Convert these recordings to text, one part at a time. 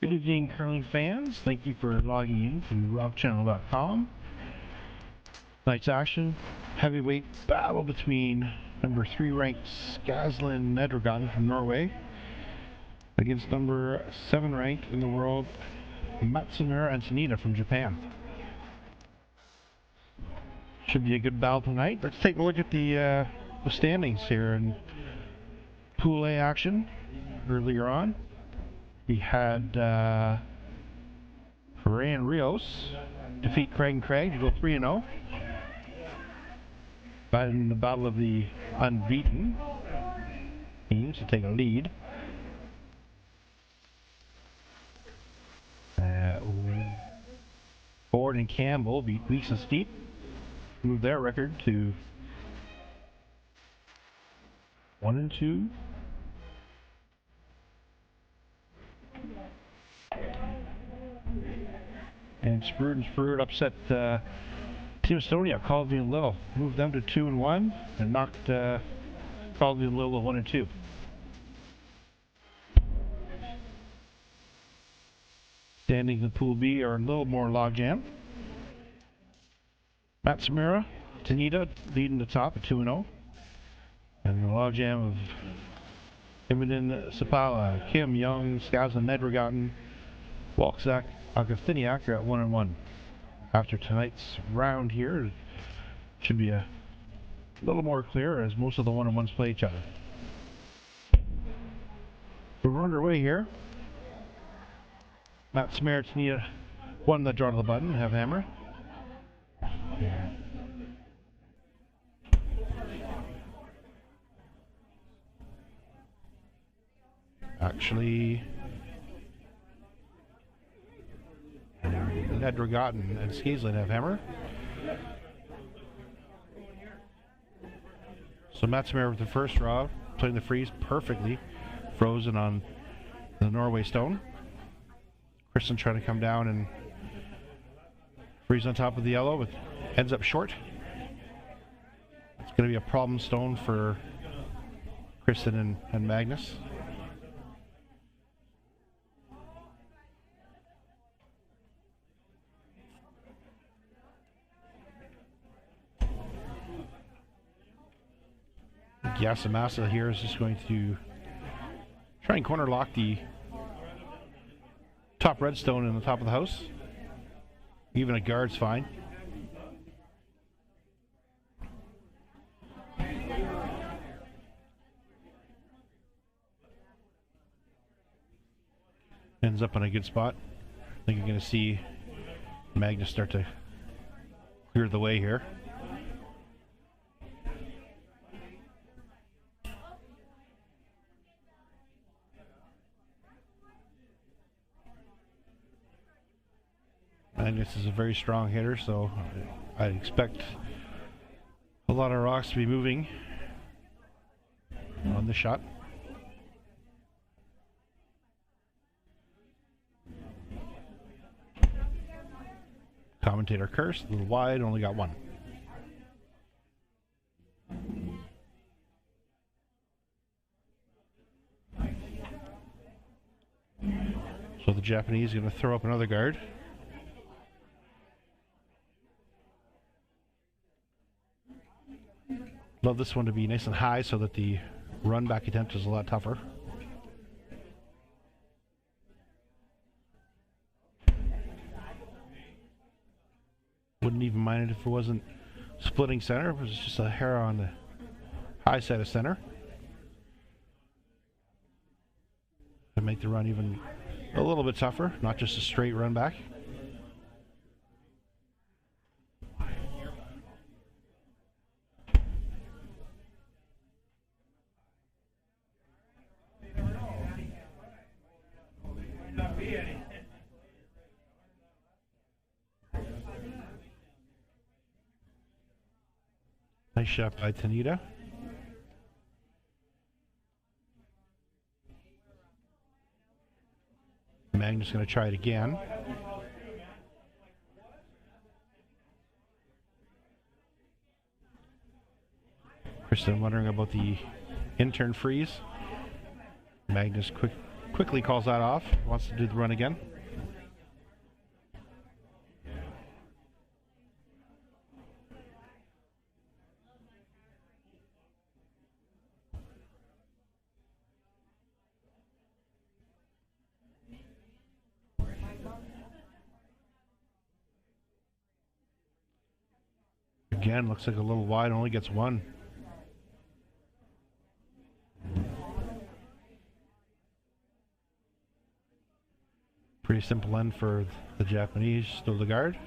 Good evening, curling fans. Thank you for logging in to rockchannel.com. Tonight's action, heavyweight battle between number 3 ranked Skaslien Nedregotten from Norway against number 7 ranked in the world Matsumura and Tanida from Japan. Should be a good battle tonight. Let's take a look at the standings here in Pool A action earlier on. We had Ray and Rios defeat Craig and Craig to go 3-0. But in the battle of the unbeaten teams to take a lead. Ford and Campbell beat Weeks and Steep, moved their record to 1-2. And Sprued upset Team Estonia, Calvi and Lil. Moved them to 2-1 and knocked Calvi and Lil to 1-2. Standings in Pool B are a little more logjam. Matsumura, Tanida leading the top at 2-0. And the logjam of Immonen, Sapala, Kim, Young, Skaslien, Nedregotten, Walczak, Augustiniak are at 1-1. After tonight's round here, it should be a little more clear as most of the 1-on-1s play each other. We're underway here. Matsumura, Tanida won the draw to the button, have hammer. Actually, Nedregotten and Skaslien have hammer. So Matsumura with the first draw, playing the freeze perfectly, frozen on the Norway stone. Kristin trying to come down and freeze on top of the yellow, but ends up short. It's going to be a problem stone for Kristin and Magnus. Yasumasa here is just going to try and corner lock the top redstone in the top of the house. Even a guard's fine. Ends up in a good spot. I think you're going to see Magnus start to clear the way here. Magnus is a very strong hitter, so I expect a lot of rocks to be moving on the shot. Commentator cursed, a little wide, only got one. So the Japanese is going to throw up another guard. Love this one to be nice and high so that the run back attempt is a lot tougher. Wouldn't even mind it if it wasn't splitting center, it was just a hair on the high side of center. To make the run even a little bit tougher, not just a straight run back. Nice shot by Tanida. Magnus going to try it again. Kristin wondering about the intern freeze. Magnus quick quickly calls that off. Wants to do the run again. Again, looks like a little wide, only gets one. Pretty simple end for the Japanese, still the guard.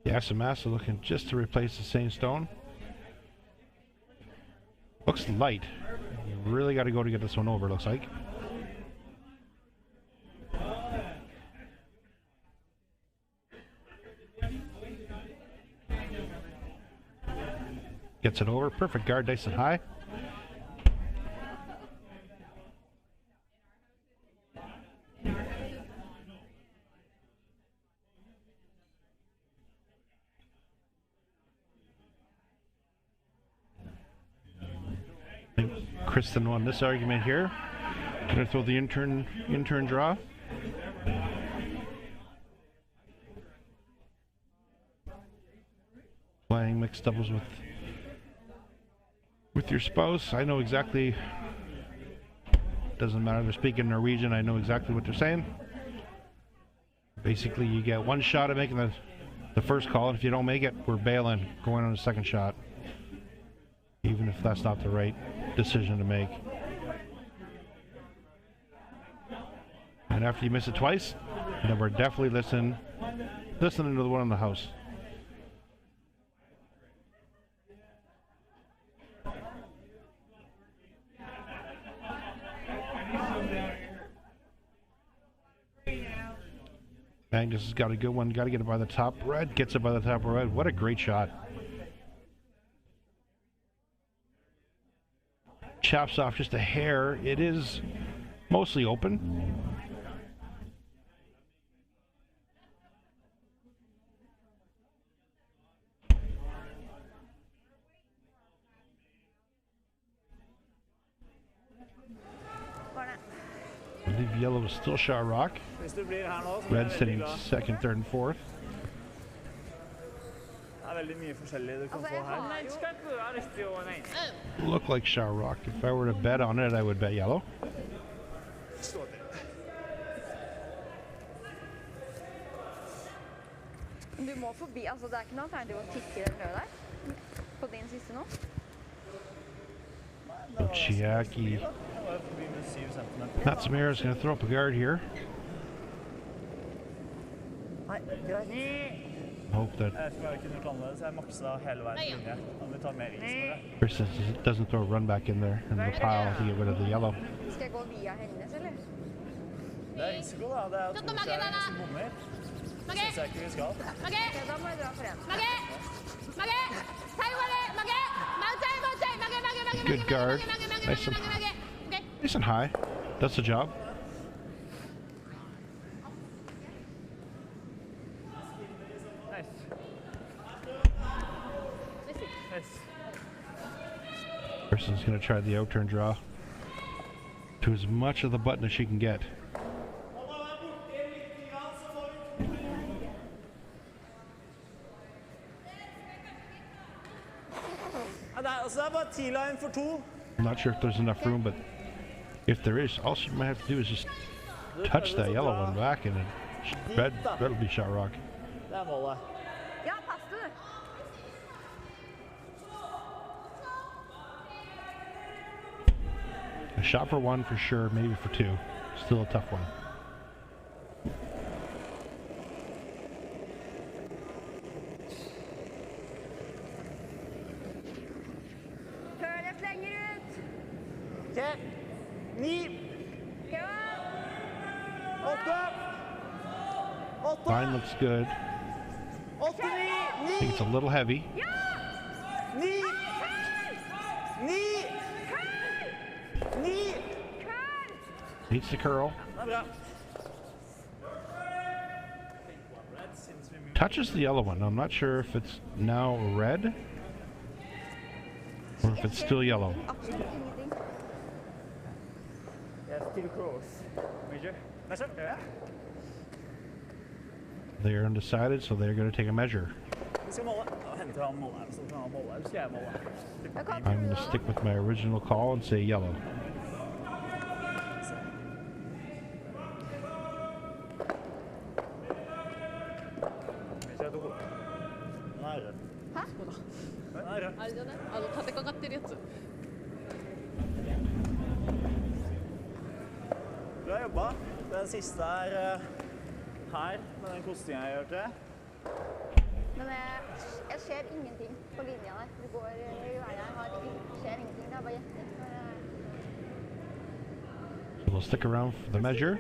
Yasumasa looking just to replace the same stone. Looks light. You really got to go to get this one over, looks like. Gets it over. Perfect guard, nice and high. Kristin won this argument here. Gonna throw the intern draw. Playing mixed doubles with your spouse. I know exactly. Doesn't matter. They're speaking Norwegian. I know exactly what they're saying. Basically, you get one shot at making the first call, and if you don't make it, we're bailing, going on the second shot. Even if that's not the right decision to make. And after you miss it twice, then we're definitely listening to the one in the house. Magnus has got a good one, got to get it by the top red, gets it by the top red. What a great shot. Chops off just a hair. It is mostly open. I believe yellow is still shot rock. Red sitting second, third, and fourth. Look like shot rock. If I were to bet on it, I would bet yellow. Du må forbi, altså det ikke noe alternativ å tikke den røde der, på din siste nå. Chiaki. Matsumura is going to throw up a guard here. Hope that Kristin doesn't throw a run back in there in the pile to get rid of the yellow. Skal jeg gå via hennes, eller? Det risiko da, det to skjær som bommer. Synes jeg ikke vi skal. Ok, da må jeg dra for en. Good guard. Nice and high. That's the job. Kristin's going to try the outturn draw to as much of the button as she can get. I'm not sure if there's enough room, but if there is, all she might have to do is just touch that yellow one back and then red will be shot rock. A shot for one for sure, maybe for two. Still a tough one. Line looks good. I think it's a little heavy. 9 Needs to curl. Det er bra. Touches the yellow one. I'm not sure if it's now red or if it's still yellow. Absolutt ingenting. Yes, too close. Major. Measure? Yeah. They're undecided, so they're going to take a measure. Vi skal måle. Da henter han måleren, så kan han måle. Eller skal jeg måle? Jeg kan I'm going to stick with my original call and say yellow. Major,どこ？Den er rød. Hæ? Den er rød. あれじゃない立てかかってるやつ Bra jobba. Den siste er her, med den kostinga jeg gjør til. Men jeg ser ingenting på linja der. Det går i veien her. Ser ingenting. Det er bare gjetting. We'll stick around for the measure.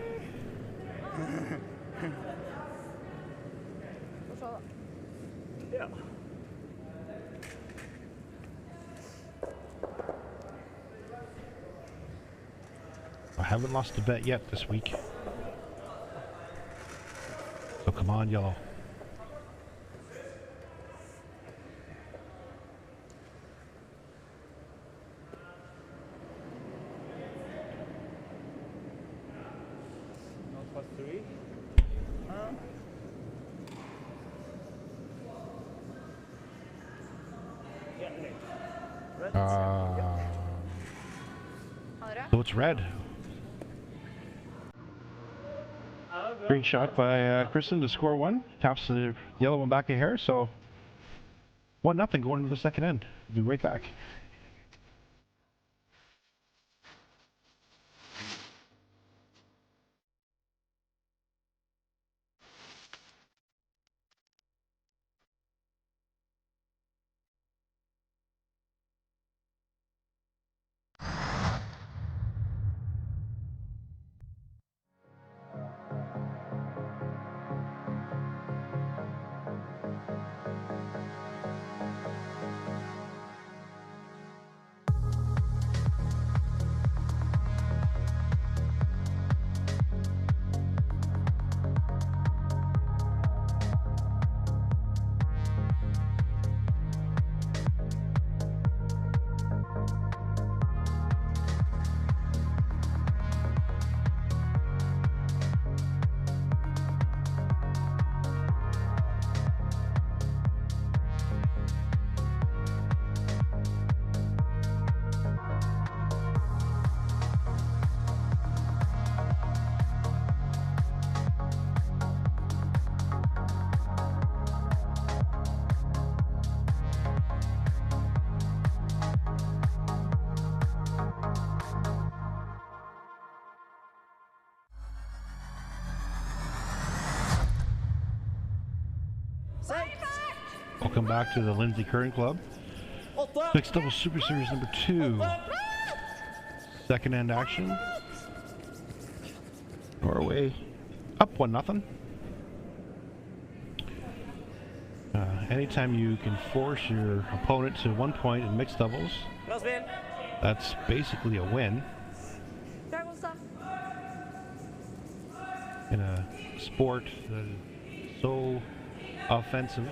Få se da. Ja. I haven't lost a bet yet this week. So come on, yellow. Not past 3. Yeah, okay. Red. So it's red. Green shot by Kristin to score 1. Taps the yellow one back a hair, so 1-0 going into the second end. We'll be right back. Welcome back to the Lindsay Current Club. Mixed double Super Series number 2. Second end action. Norway up 1-0. Anytime you can force your opponent to 1 point in mixed doubles, that's basically a win. In a sport that is so offensive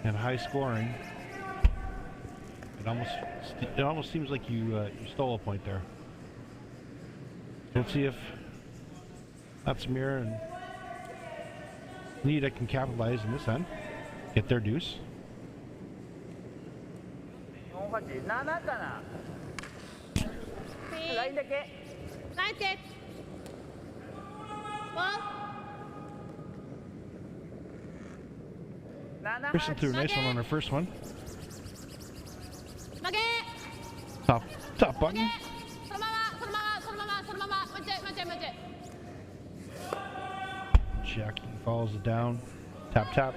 and high scoring, it almost seems like you stole a point there. Let's see if Matsumura and Tanida can capitalize in this end, get their deuce. Kristin threw a nice one on her first one. Top button. Chiaki follows it down. Tap, tap.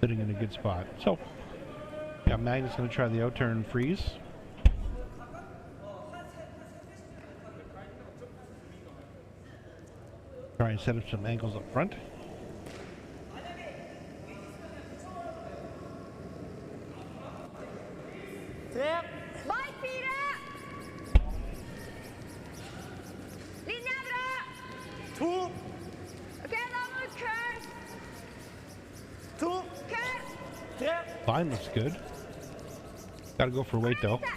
Sitting in a good spot. So, Got Magnus going to try the outturn freeze. Try and set up some angles up front. Bike 4! Linje er bra! 2, Ok, da må du curl! 2, Curl! 3. Line looks good. Gotta go for weight though. Curl!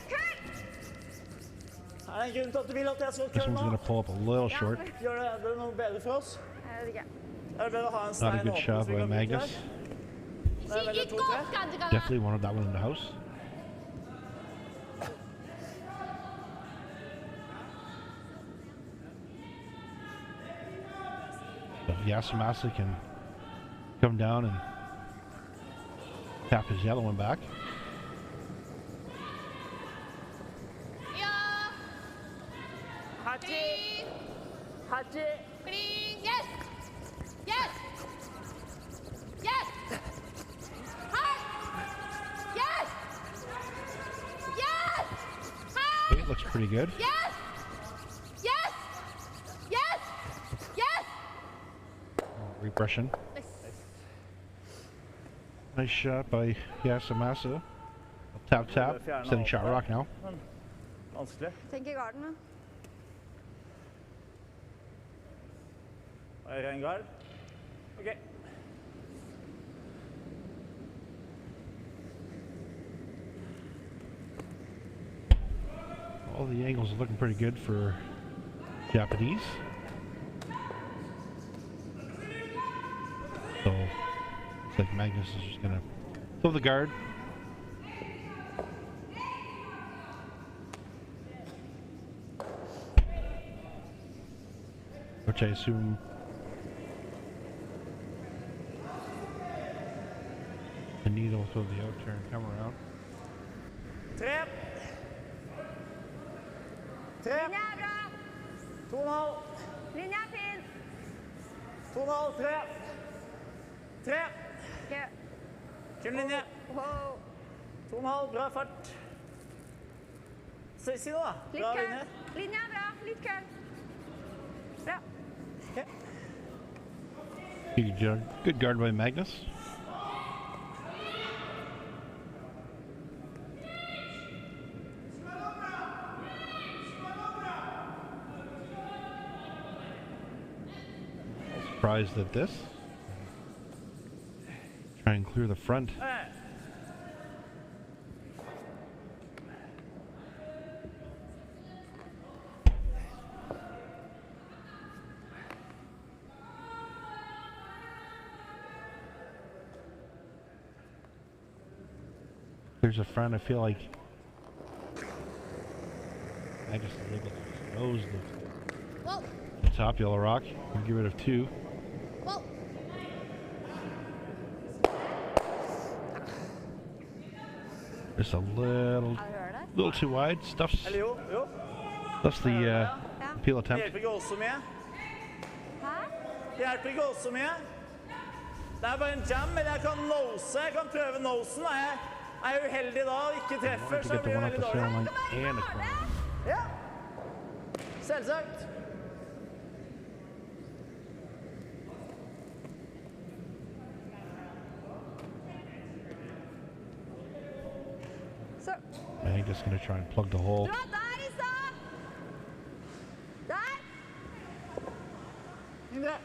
Er det en grunn til at du vil at jeg skal This kølle one's nå? gonna pull up a little short. Gjør det noe bedre for oss? Jeg vet ikke. Er det bedre å ha en Not a stein good åpen, shot så vi by kan bruke Magnus. her? Det er vel 2, 3. Definitely wanted that one in the house. So Yasumasa can come down and tap his yellow one back. Ja! Hachi! Clean! Hachi! Clean! Yes! Yes! Yes! Hard! Yes! Yes! Hard! It looks pretty good. Yes! Yes! Yes! Yes! Repression. Nice shot by Yasumasa. Tap tap. Setting shot rock now. Vanskelig. Tenker garden, da. Er det en gard? Ok. All the angles are looking pretty good for Japanese. So, looks like Magnus is just gonna throw the guard. Which I assume Tanida will throw the outturn, come around. 3. 3. Linje er bra! 2,5. Linje er fin! 2,5. 3. 3. Ok. Kul linje. Wow. 2,5. Bra fart. Si noe, da. Litt Bra curl. linje. Linje er bra. Litt curl. Bra. Ok. Good guard by Magnus. Surprised at this. Try and clear the front. There's a front. I feel like Magnus is able to nose Whoa! the top yellow rock and get rid of 2. Whoa! Just a little, Er du hører det? little too wide. Stuffs Eller jo, jo. the Ja. appeal Det attempt. hjelper ikke oss så mye. Hæ? Det hjelper ikke oss så mye. Det er bare en jam, men jeg kan nose. Jeg kan prøve nosen. Da. Jeg er uheldig da og ikke treffer, Wanted to så get the blir one det up veldig the center dårlig. line and a corner. Ja. Selvsagt. Så. Magnus gonna try and plug the hole. Dra der i stad! Der! Indre.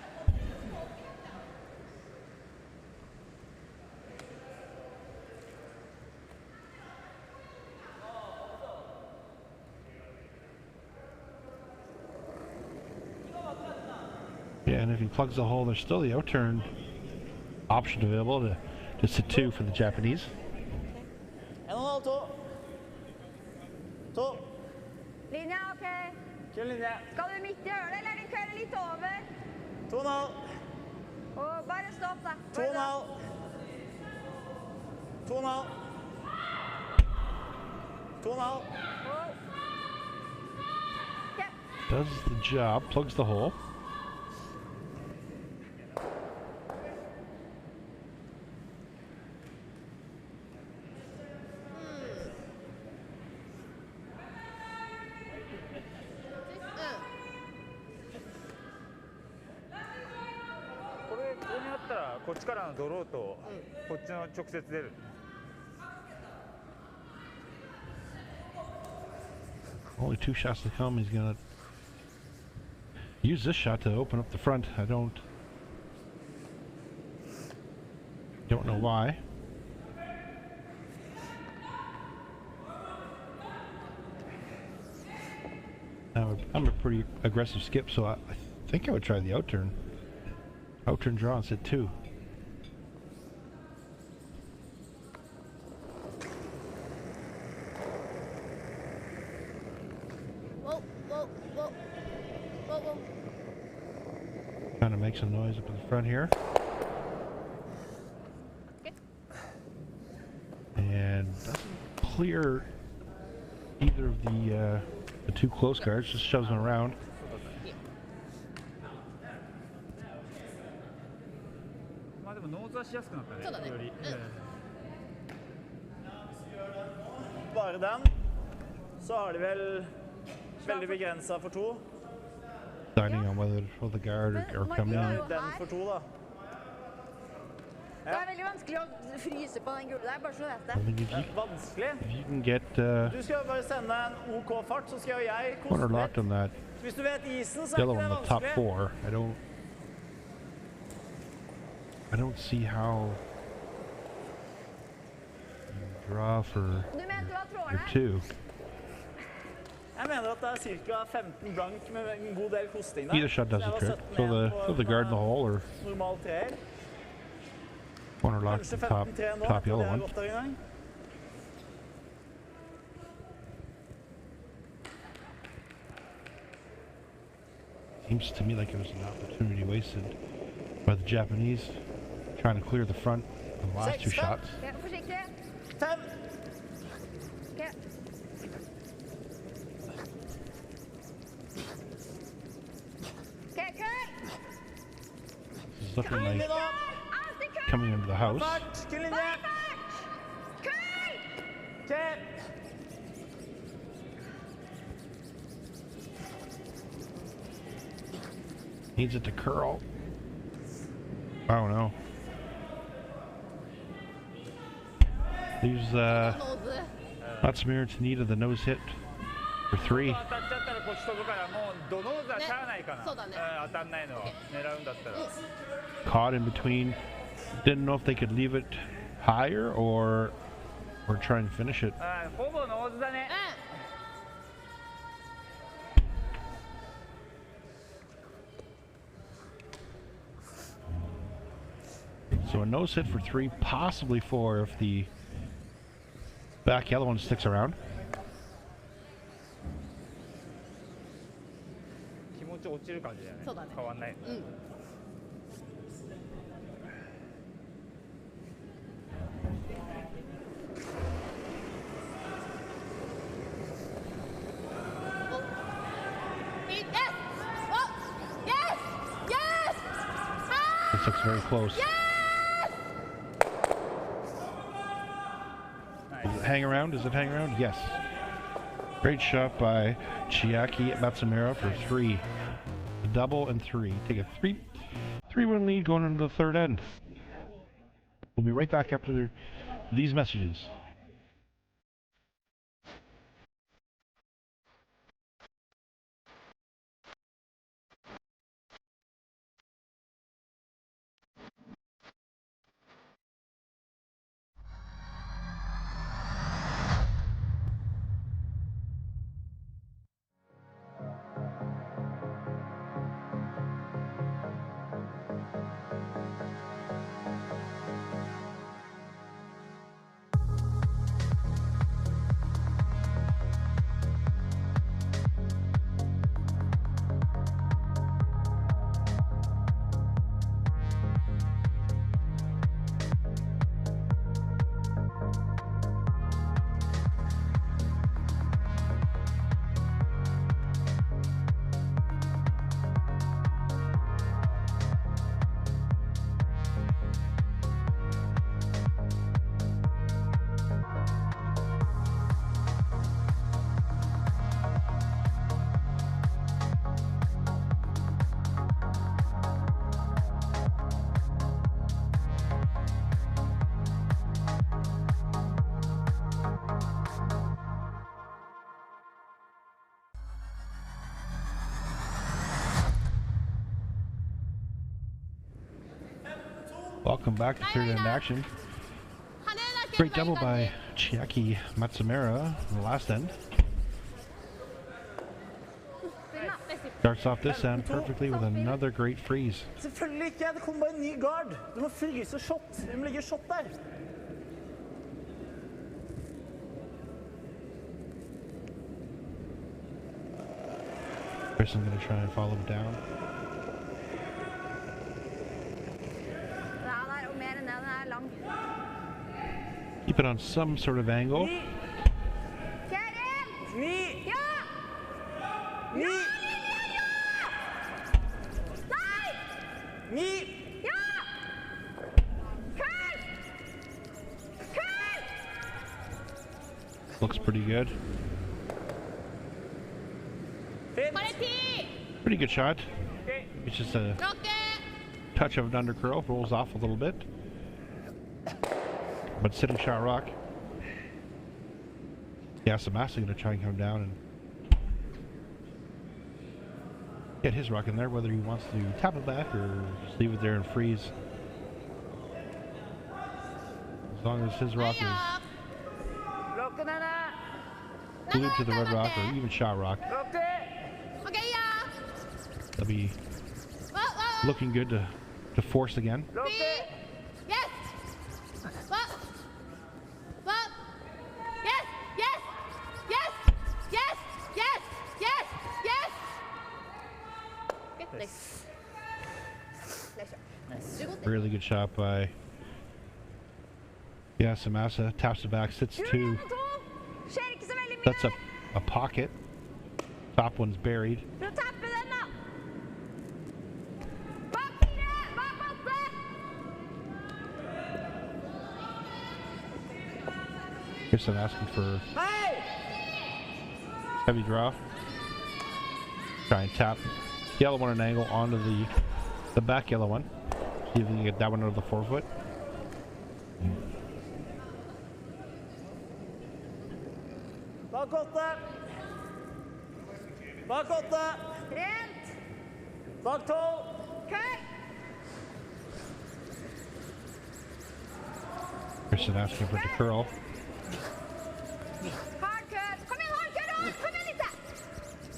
Yeah, and if he plugs the hole, there's still the outturn option available to just a 2 for the Japanese. 1,5, 2. 2. Linja, ok. Kul linje. Skal du midt i hølet, eller er den kølle litt over? 2,5. Og bare stopp, da. 2,5. 2,5. 2,5. Wow. Ok. Does the job, plugs the hole. こっちからのドローとこっちの直接出る。 Only 2 shots to come. He's gonna use this shot to open up the front. I don't know why. I'm a pretty aggressive skip, so I think I would try the outturn. Outturn draw and sit 2. Whoa, whoa, whoa. Whoa, whoa. Kind of make some noise up in the front here. Okay. And doesn't clear either of the 2 close guards, just shoves them around. Bare den, så har de vel veldig begrenset for 2. Deciding on whether to throw the guard or come in. Den for 2 da. Det veldig vanskelig å fryse på den gule der, bare så vet I det. think Det er vanskelig. if you can get Du skal bare sende en OK fart, så skal jo jeg corner koste locked litt. on that Så hvis du vet isen, så er yellow ikke on det the top vanskelig. 4, I don't see how you draw for Du mente du var your trådene? 2. Jeg mener at det er cirka 15 blank med en god del kosting der. Either shot does Så the jeg var trick. 17 Throw the guard in the hole or normal treer. corner lock Kanskje the top 15-3 nå, top for yellow det har one. gått der en gang. Seems to me like it was an opportunity wasted by the Japanese trying to clear the front of the last 2 shots. Ja, forsiktig. 5. Ok. Ok, kør! This is looking Linje like nå. Alltid kør! coming into the house. Fart. Kun linje. Bare fart! Kør! Ok. Needs it to curl. I don't know. Leaves Nose. Matsumura and Tanida the nose hit for 3. 当たっちゃったらこっち飛ぶからもうドノーズはしゃあないかな。ねそうだね当たんないのは狙うんだったら。 Caught in between. Didn't know if they could leave it higher or try and finish it. ほぼノーズだね。 So a nose hit for 3, possibly 4 if the back yellow one sticks around. 気持ち落ちる感じだよね。そうだね変わんない。うん。 Yes! Oh! Yes! Yes! This looks very close. Yes! Does it hang around? Does it hang around? Yes. Great shot by Chiaki Matsumura for 3. A double and 3. Take a 3-1 lead going into the third end. We'll be right back after these messages. Welcome back to third end action. Great double by Chiaki Matsumura in the last end. Starts off this end perfectly with another great freeze. Selvfølgelig ikke. Det kommer bare en ny guard. Du må fryse shot. Du må legge shot der. Kristin's going to try and follow him down. Keep it on some sort of angle. Looks pretty good. Pretty good shot. It's just a touch of an undercurl, rolls off a little bit. But sitting shot rock. Yasumasa going to try and come down and get his rock in there, whether he wants to tap it back or just leave it there and freeze. As long as his rock is glued to the red rock or even shot rock, that'll be looking good to force again. Really good shot by Yasumasa. Taps it back, sits two. Sets up a pocket. Top one's buried. Kristin asking for heavy draw. Try and tap yellow one at an angle onto the back yellow one. See if we can get that one out of the forefoot. Bak åtte. Bak åtte. Rent. Bak 12. Kristin asking for it to curl. Hard cut. Kom igjen, hard cut. Kom igjen litt.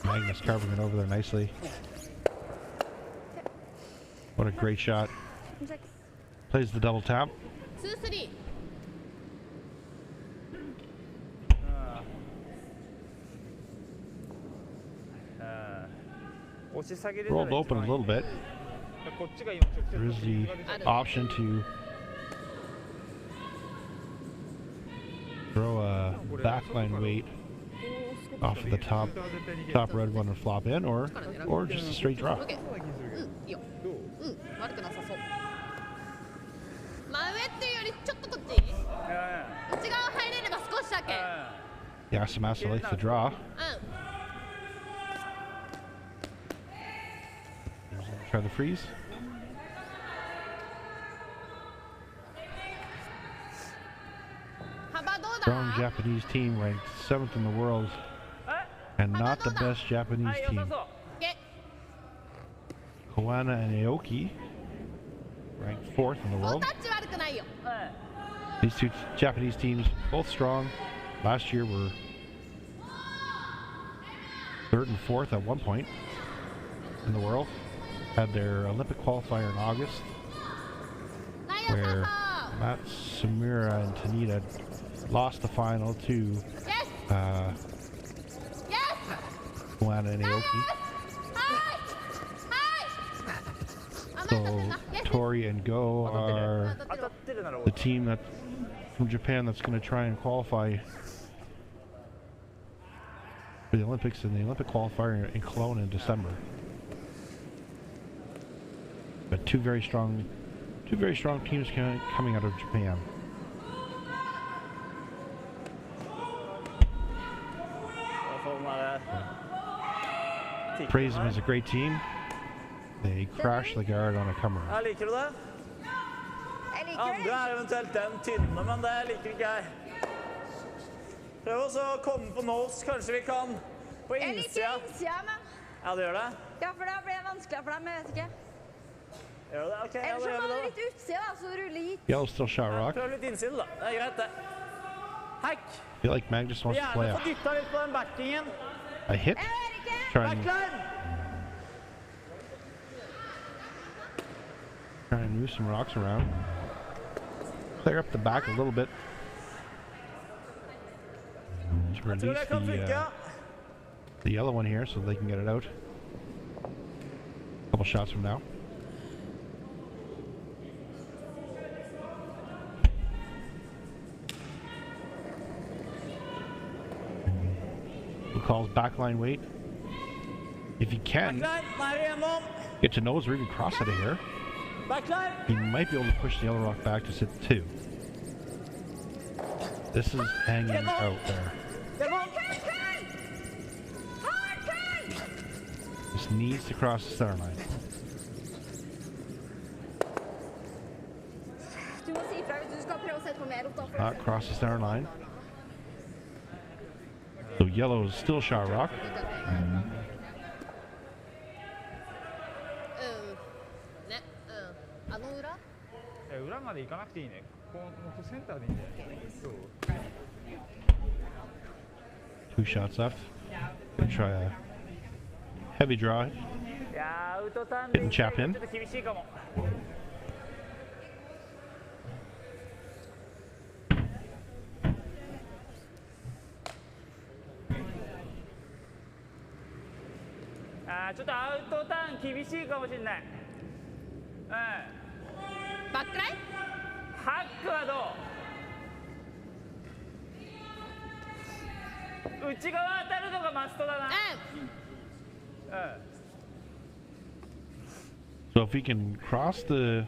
Magnus carving it over there nicely. What a great shot. Plays the double tap. 2-3 Rolled open a little bit. There is the option to throw a backline weight off of the top red one and flop in, or just a straight draw. いいよ悪くなさそう真上っていうよりちょっとこっち内側入れれば少しだけ Yasumasa likes the draw. Try the freeze. Strong Japanese team, ranked 7th in the world, and not the best Japanese team. Kawana and Aoki, ranked 4th in the world. These two Japanese teams, both strong. Last year were 3rd and 4th at one point in the world. Had their Olympic qualifier in August, where Matsumura and Tanida lost the final to Kawana and Aoki. So Tori and Go are the team that from Japan that's going to try and qualify for the Olympics and the Olympic qualifier in Cologne in December. But two very strong teams coming out of Japan. Praise them as a great team. They crash the guard on a comer. Jeg liker du det? Andre er eventuelt den tynne, men det liker ikke jeg. Prøv også å komme på nose, kanskje vi kan på innsida. Jeg liker innsida, men... Ja, det gjør det? Ja, for da blir det vanskeligere for dem, jeg vet ikke. Gjør det? Ok, ja, Ellers da så gjør må vi du det. litt utsida, da, så du ruller hit. Yellow's still shot rock. Prøv litt innside, da. Det er greit, det. Hack! I feel like Magnus wants to play Gjerne få dytta litt på den backingen. a hit. Jeg hører ikke! Try and Backline! move some rocks around. Clear up the back a little bit. To Jeg tror release det kan funke. the yellow one here so they can get it out. Couple shots from now. Who calls backline weight? If you can Backline, nær igjennom. get to nose or even cross out of here, Backline! you might be able to push the yellow rock back to sit 2. This is hanging out there. Gjennom. This needs to cross the center line. Du må si ifra hvis du skal prøve å sette på mer opp da. Not cross the center line. So yellow is still shot rock. ね、あの裏裏まで行かなくていいね。こうもうセンターでいいんだよ。そう。 2 shots left. Gonna try a heavy draw. いやー、アウトターンで Getting chapped in. ちょっと厳しいかも。ちょっとアウトターン厳しいかもしれない。うん。バックラインハックはどう？内側当たるのがマストだな。うん。 So if he can cross the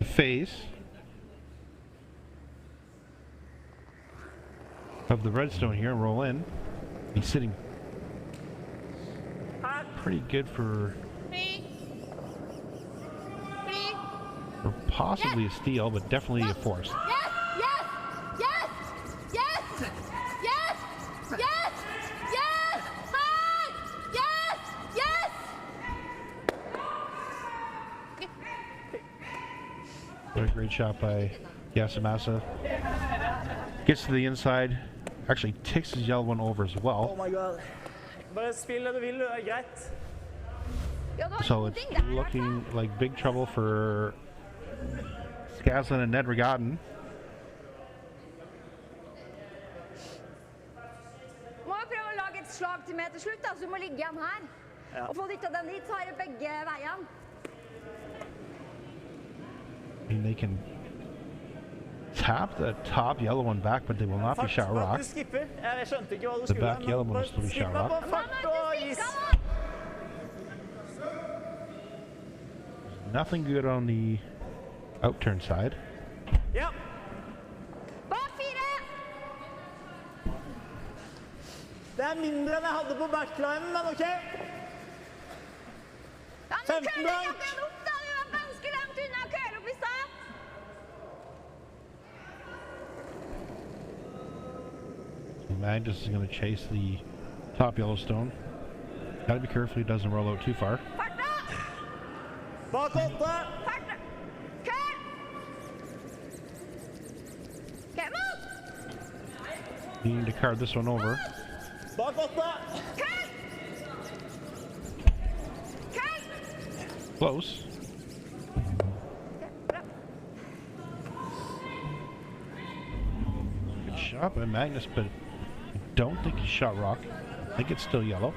face of the redstone here and roll in, he's sitting pretty good for possibly a steal, but definitely a force. What a great shot by Yasumasa. Gets to the inside, actually takes his yellow one over as Oh well. my god. Bare spill det du vil, det er greit. So it's looking like big trouble for Skaslien and Nedregotten. Må jo prøve å lage et slag til meg til slutt, da, så du må ligge igjen her. Ja. Og få dytta den dit, så har jeg begge veiene. And they can tap the top yellow one back, but they will not be shot rock. Du skipper. Jeg skjønte ikke hva du The skulle. back yellow one will still be shot rock. Skipper på fart og is. Nothing good on the outturn side. Ja. Bak 4! Det er mindre enn jeg hadde på backlinen, men ok. Ja, men 15 køler blank. ikke den opp, da! Du var ganske langt unna køle opp i stad. Magnus is going to chase the top Yellowstone. Gotta be careful he doesn't roll out too far. Fart da! Bak 8. Fart da! Køl! Kom opp! Needing to card this one over. Bak 8. Køl! Køl! Close. Bra. Good shot by Magnus, but I don't think he shot rock. I think it's still yellow.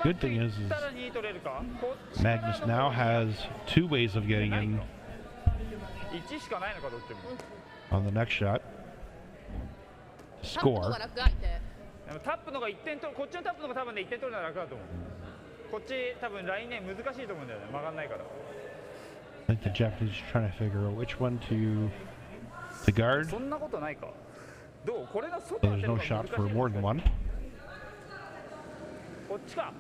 Good thing is Magnus now has 2 ways of getting in 1しかないのかどっちも。 on the next shot to タップの score. 方が楽がいてでもタップのが1点取る、こっちのタップのが多分ね1点取るのは楽だと思う。こっち多分ラインね難しいと思うんだよね。曲がんないから。 I think the Japanese are trying to figure out which one to guard. そんなことないか。どう？これの外 So 当 there's てる no のが shot 難しい for more than one. こっちか。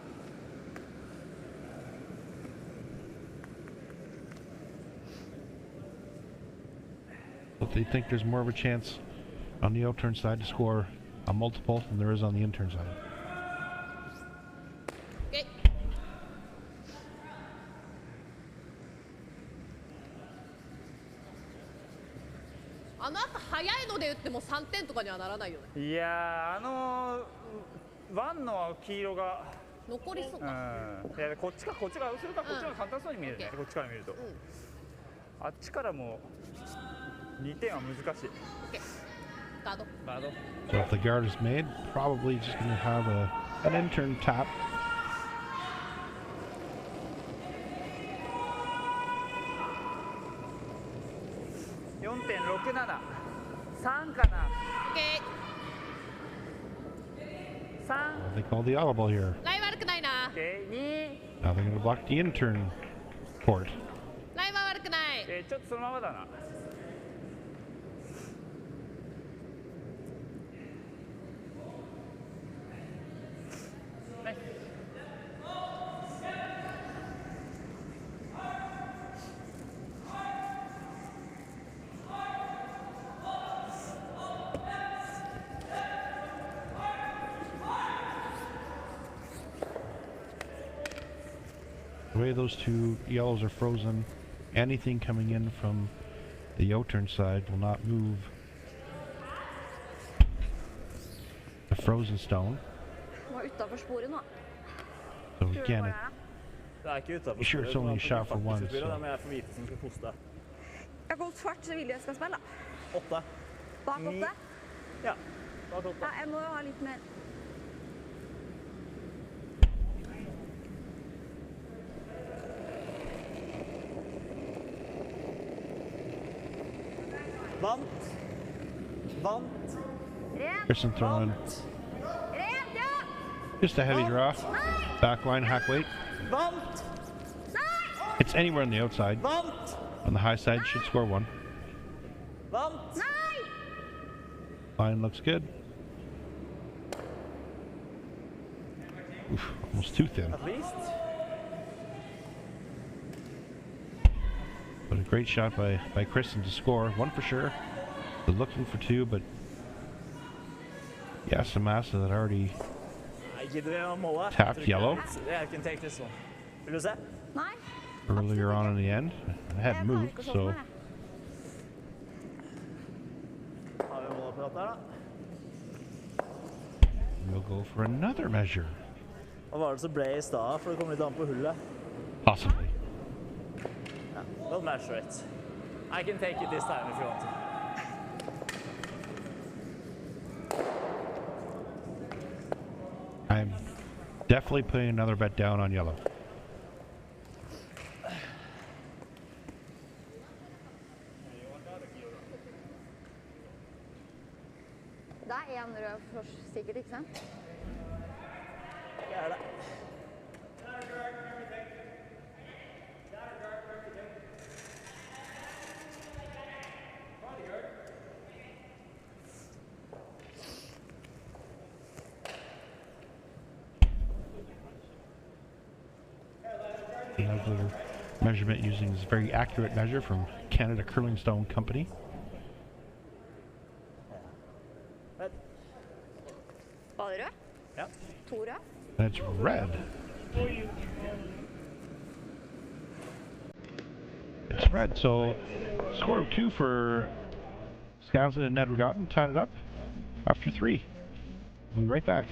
But they think there's more of a chance on the outturn side to score a multiple than there is on the intern side. Okay. あの後早いので打っても3点とかにはならないよね。いやー、ワンの黄色が残りそうか。いやこっちがそれかこっちが簡単そうに見えるね、こっちから見ると、あっちからも2点は難しい。OK。ガード。So if the guard is made, probably just going to have an intern tap. OK。They call the audible here. ライ悪くないな。Now they're going to block the intern port. ライは悪くない。ちょっとそのままだな。The way those two yellows are frozen, anything coming in from the outturn side will not move the frozen stone. So again, be sure it's only a shot for one. So. Jeg går svart, så vil jeg skal spille. 8. Bak 8? Ja, bak 8. Ja, jeg må jo ha litt mer. Vant. Kristin throwing just a heavy draw. Backline, hack weight. Vant. It's anywhere on the outside. Vant. On the high side, should score one. Vant. Line looks good. Oof, almost too thin. At least. But a great shot by Kristin to score. One for sure. They're looking for two, but Yasumasa that already tapped yellow. Yeah, I can take this one. Will you say? Nei. Earlier on in the end. I hadn't moved, so Har vi målapparat der, da? we'll go for another measure. Hva var det som ble i stad, for det kommer litt an på hullet? Possibly. Yeah, we'll measure it. I can take it this time if you want to. I'm definitely putting another bet down on yellow. Det er en rød for sikkert, ikke sant? Det er det. Another measurement using this very accurate measure from Canada Curling Stone Company. Var det rød? Ja. 2 rød? That's red. It's red, so score of 2 for Skaslien and Nedregotten, tied it up after 3. We'll be right back.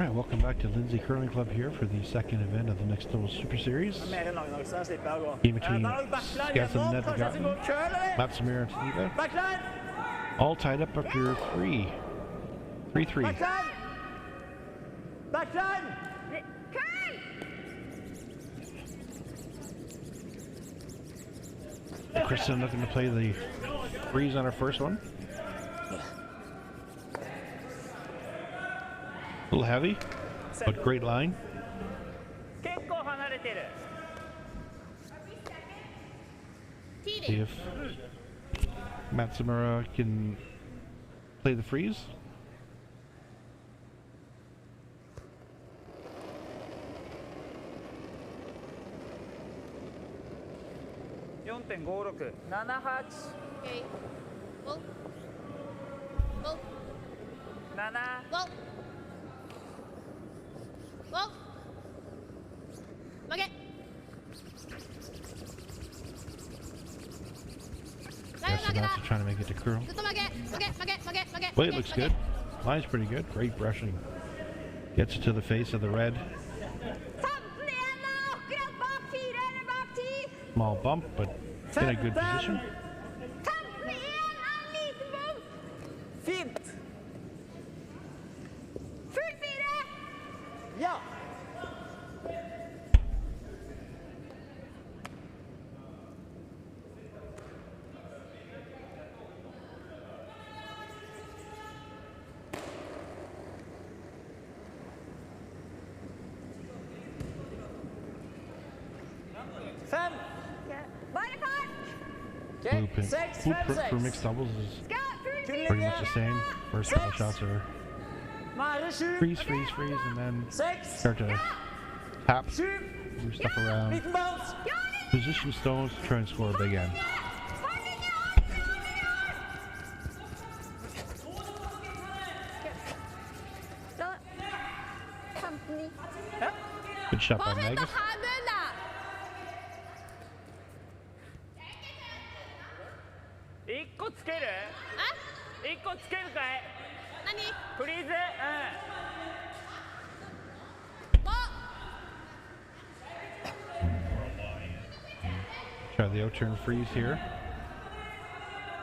Alright, welcome back to Lindsay Curling Club here for the second event of the next Double Super Series. Game between Skaslien, Nedregotten, Matsumura, and Tanida. All tied up after 3-3. Backline! Kristin looking to play the freeze on her first one. A little heavy, but great line. See if Matsumura can play the freeze. Okay. Well. Well. Well. Well. Okay. Yasumasa trying to make it to curl. Weight looks good. Line's pretty good. Great brushing. Gets it to the face of the red. Small bump, but in a good position. Fint! Ja! Fem! Blueprint for mixed doubles is pretty much the same. First couple shots are freeze, and then start to tap, move stuff around, position stones to try and score a big end. Good shot by Magnus. Try the out-turn freeze here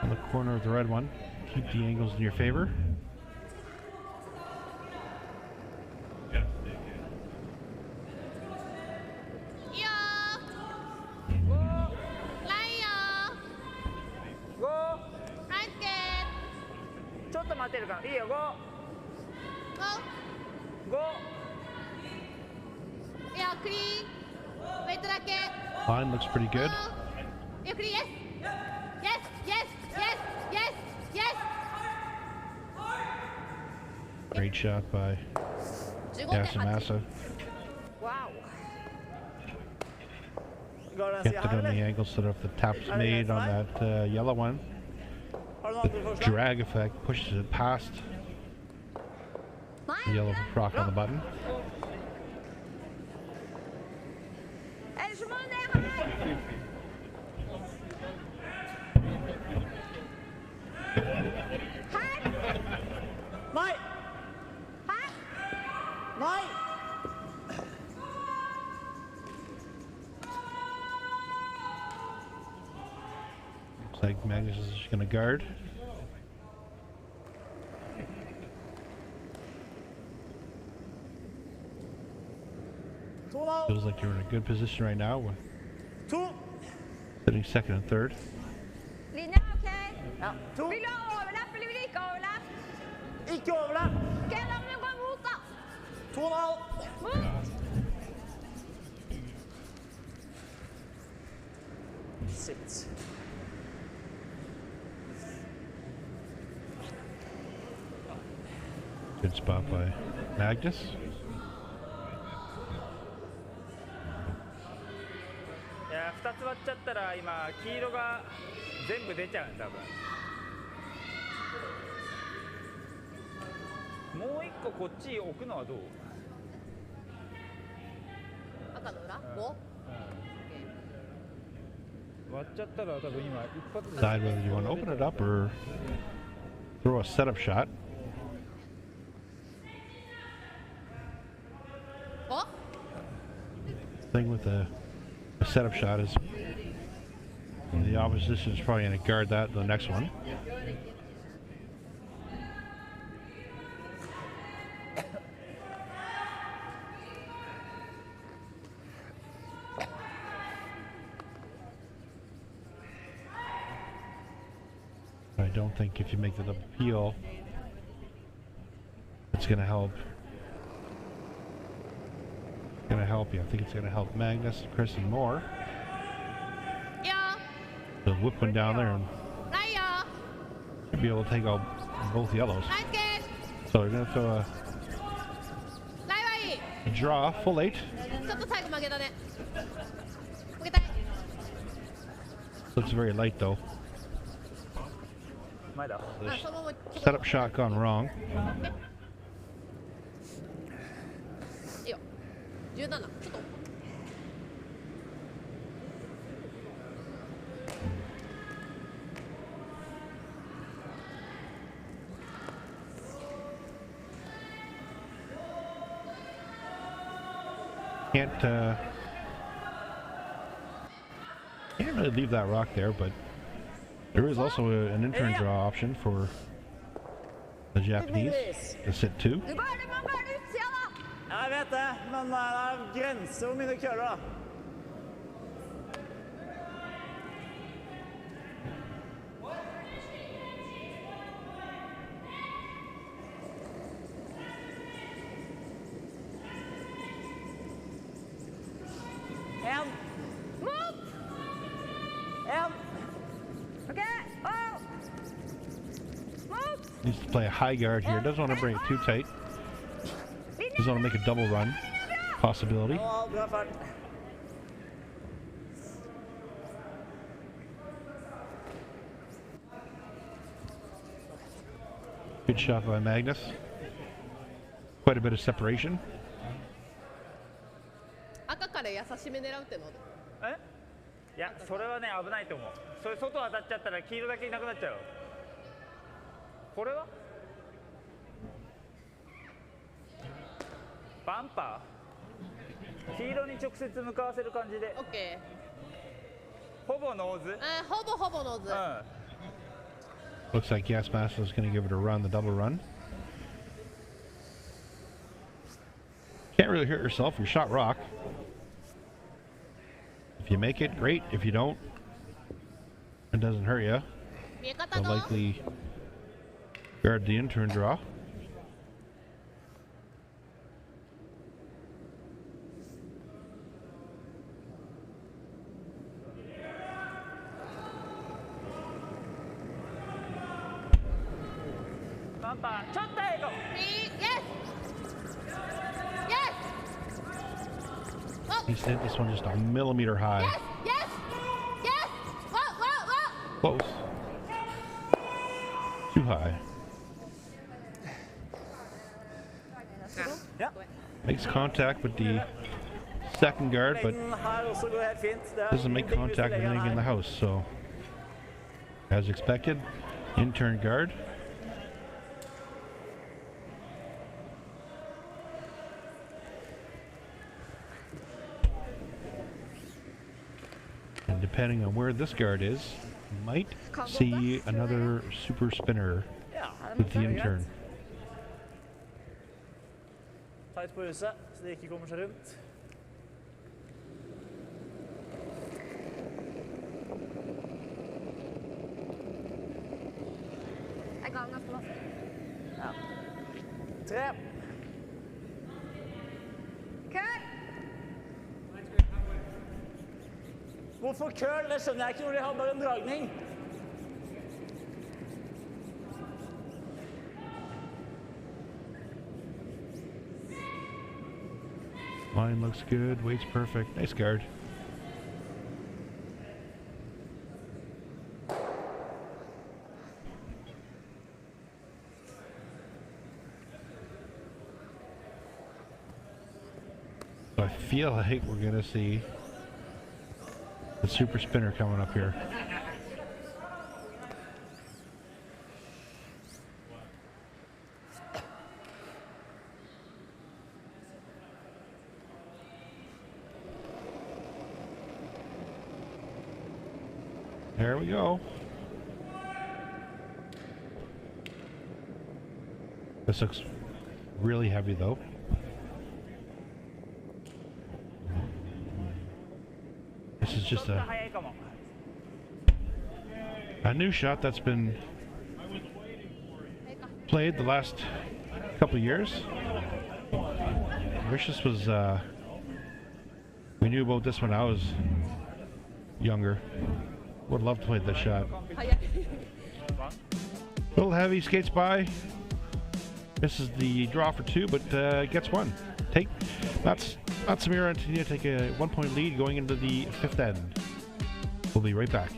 on the corner of the red one. Keep the angles in your favor. Line looks pretty good. Great shot by Yasumasa. Wow. Get it on the angle so that if the tap's made on that yellow one, the drag effect pushes it past the yellow rock on the button. Looks like Magnus is just going to guard. Feels like you're in a good position right now. Sitting second and third. Linja, ok. Vil du ha overlapp, eller vil du ikke ha overlapp? Ikke overlapp. Ok, da må du gå mot, da. 2,5. Mot. Sit. Good spot by Magnus. Yeah, 2つ割っちゃったら今黄色が全部出ちゃうんだ多分。もう一個こっち置くのはどう？赤の裏 5? 割っちゃったら多分今一発で。Decide whether you want to open it up or throw a setup shot. thing with a setup shot is the opposition is probably going to guard that the next one. I don't think if you make the appeal, it's going to help. Going to help you. I think it's going to help Magnus, Kristin more. Yeah. So whip one down there and be able to take out both yellows. So you're going to throw a draw, full 8. Looks very light though. Setup shot gone wrong. Can't really leave that rock there, but there is also an in-turn draw option for the Japanese to sit 2. Jeg vet det, men det er grenser hvor mye du kører da. Needs to play a high guard here. Doesn't want to bring it too tight. Doesn't want to make a double run possibility. Good shot by Magnus. Quite a bit of separation. 赤から優しめ狙うっての？いや、それはね危ないと思う。それ外当たっちゃったら黄色だけいなくなっちゃう。これは？バンパー？黄色に直接向かわせる感じで。オッケー。ほぼノーズ？ほぼノーズ。Looks like Yasumasa is going to give it a run, the double run. Can't really hurt yourself. You shot rock. If you make it, great. If you don't, it doesn't hurt you. They'll likely guard the in-turn draw. He's hit this one just a millimeter high. Yes! Close. Too high. Makes contact with the second guard, but doesn't make contact with anything in the house. So, as expected, in-turn guard. And depending on where this guard is, might see another super spinner with the in-turn. Tight på huset, så det ikke kommer seg rundt. Jeg ga ganske masse. Ja. 3. Køl! Hvorfor køl? Det skjønner jeg ikke når de har bare en dragning. Line looks good, weight's perfect. Nice guard. So I feel like we're gonna see the super spinner coming up here. There we go. This looks really heavy though. This is just a new shot that's been played the last couple of years. I wish this was, we knew about this when I was younger. Would love to play this shot. A little heavy, skates by. This is the draw for two, but gets one. Matsumura and Tanida take a 1 point lead going into the fifth end. We'll be right back.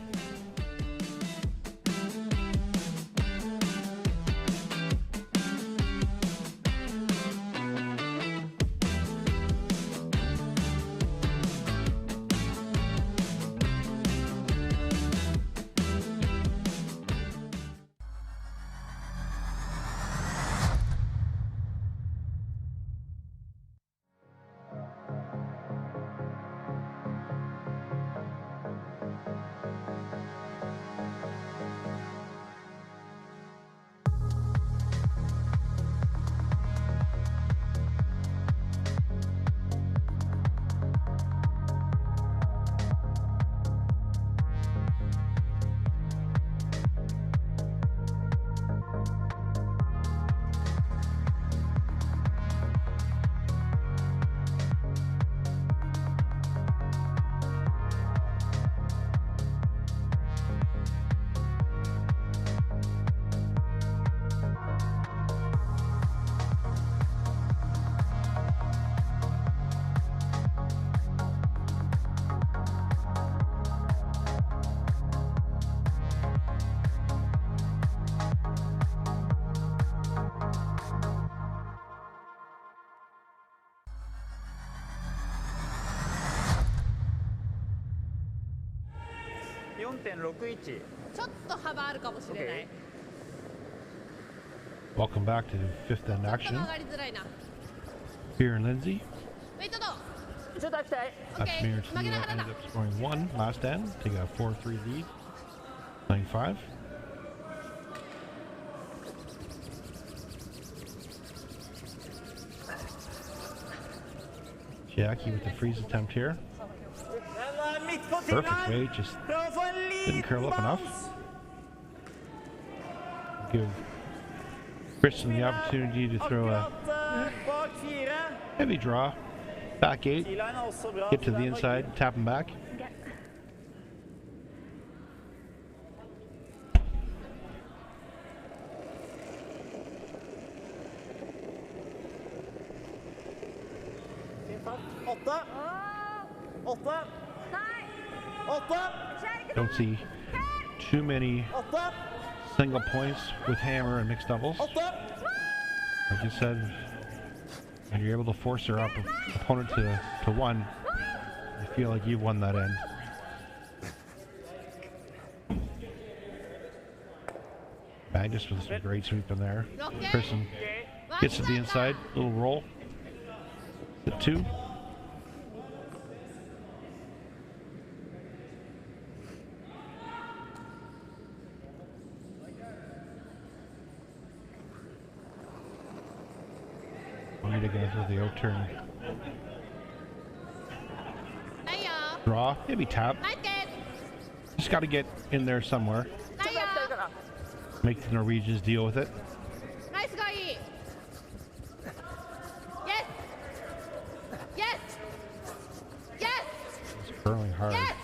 Welcome back to fifth end action. Here in Lindsay. That's me and Tanida ended up scoring one last end, taking a 4-3 lead. Playing 5. Chiaki with the freeze attempt here. Perfect way, just didn't curl up enough. Give Kristin the opportunity to throw a heavy draw, back 8, get to the inside, tap him back. Don't see too many single points with hammer and mixed doubles. Like you said, when you're able to force your opponent to one, you feel like you've won that end. Magnus with some great sweep in there. Kristin gets to the inside, little roll. The 2. Tanida goes with the O-turn. Draw, maybe tap. Just got to get in there somewhere. Make the Norwegians deal with it. Yes! Yes! Yes! It's curling hard. Yes!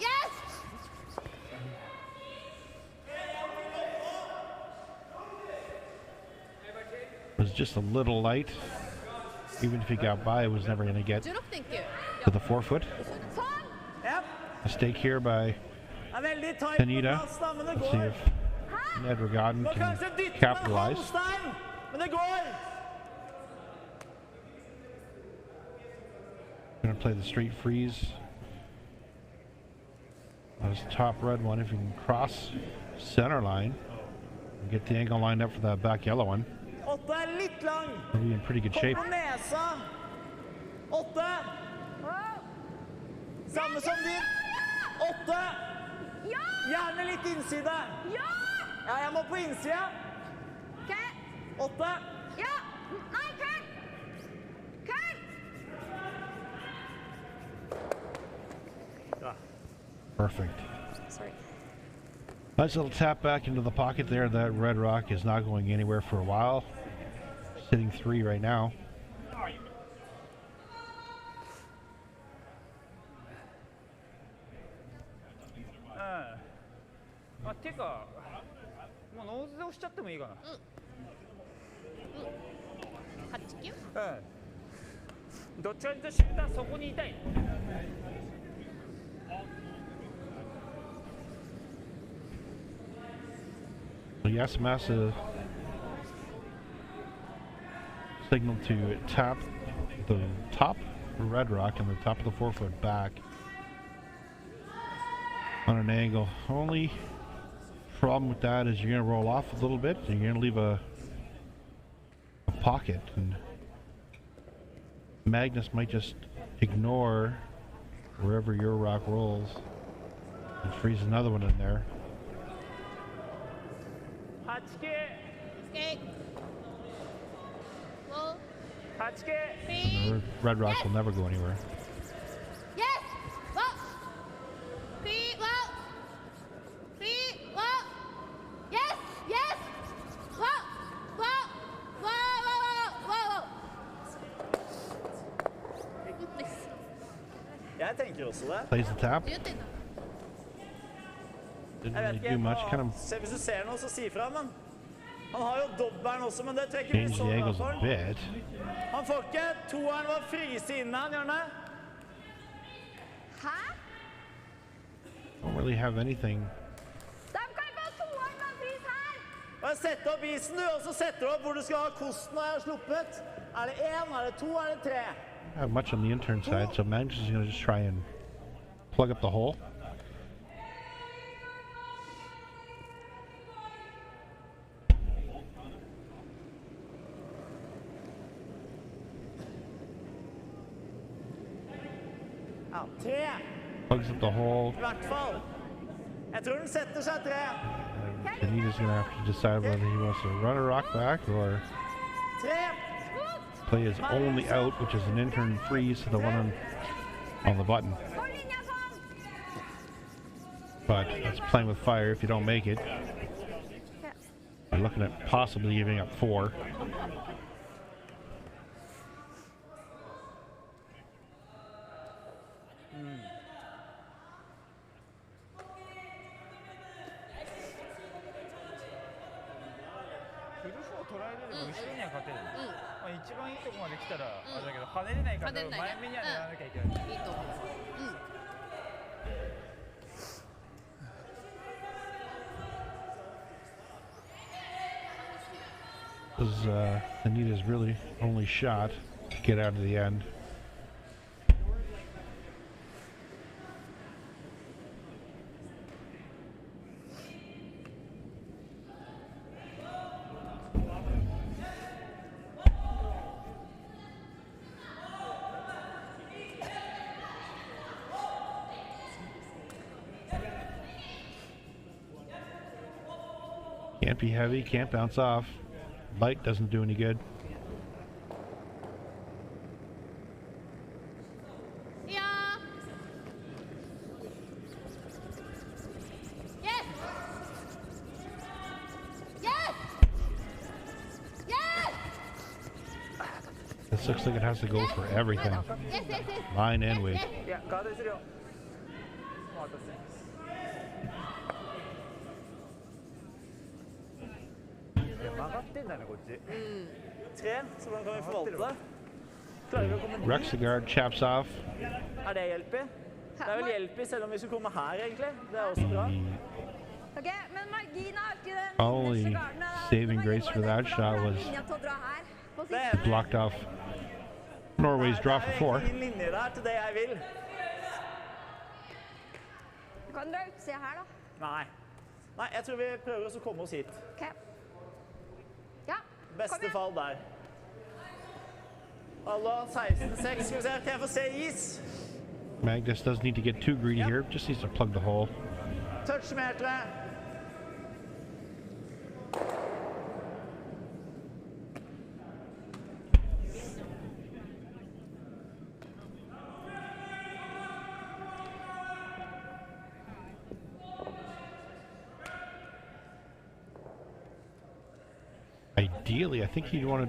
Yes! It was just a little light. Even if he got by, it was never going to get to the 4-foot. Mistake here by Tanida. Let's see if Nedregotten can capitalize. Going to play the straight freeze. This top red one, if you can cross center line and get the angle lined up for that back yellow one, we'll be in pretty good shape. Ja! Gjerne litt innside. Ja! Ja, jeg må på innsida. Ok. 8. Ja! Nei, køl! Køl! Ja. Perfect. Sorry. Nice little tap back into the pocket there. That red rock is not going anywhere for a while. Sitting 3 right now.てか、もうノーズで押しちゃってもいいかな。8、9? どっちかというとシューターそこにいたい。Yasumasa signaled to tap the top red rock and the top of the forefoot back on an angle. Only problem with that is you're going to roll off a little bit and you're going to leave a pocket, and Magnus might just ignore wherever your rock rolls and freeze another one in there. 8K. Okay. Well, 8K. And the red rock will never go anywhere. yes! Well! 3, well! 3, well! Yes! Yes! Well! Well! Well! Well! Jeg tenker også det. Plays the tap. Du gjør det da. Didn't Jeg vet really ikke, do much. Kind of hvis du ser noe, så si fra, men han har jo dobbelen også, men det tror jeg ikke blir changed så the bra angles for a han. bit. Han får ikke toeren var fryse inne, han gjør det. Hæ? Don't really have anything. Da kan jeg få toeren med pris her! Bare sett opp isen, du, og så setter du opp hvor du skal ha kosten når jeg har sluppet. Er det 1, er det 2, er det 3? Have much on the intern side, so Magnus is going to just try and plug up the hole. Ja, 3. Plugs up the hole. I hvert fall. Jeg tror den setter seg 3. And Tanida's going to have to decide whether he wants to run a rock back or 3. play his only out, which is an intern freeze to the one on the button. Hold linja sånn! But that's playing with fire if you don't make it. You're looking at possibly giving up 4. Was Tanida's really only shot to get out of the end. Can't be heavy, can't bounce off. Light doesn't do any good. Ja! Yes! Yes! Yes! This looks like it has to go for everything. Yes, yes, yes. Line and weight. いや、ガードにするよ。もう渡せ。曲がってんだね、こっち。 3, så hvordan kan vi forvalte det? Klarer vi å komme dit? Rexegard chaps off. Er det hjelp i? Det er vel hjelp i, selv om vi skulle komme her egentlig. Det er også bra. Ok, men marginen har ikke den Only nederste garden, da. saving Så må grace vi for gå that den, for shot da har was linja til å dra her, på Det siste. er blocked off Norway's draw for 4. ingen linje der til det jeg vil. Du kan dra utsida her, da. Nei. Nei, jeg tror vi prøver oss å komme oss hit. Ok. Ja, kom Beste igjen. fall der. Allah, 16-6. Skal vi se, kan jeg få se is? Magnus doesn't need to get too greedy here, just needs to plug the hole. touch mer, tror jeg. Ideally, I think he wanted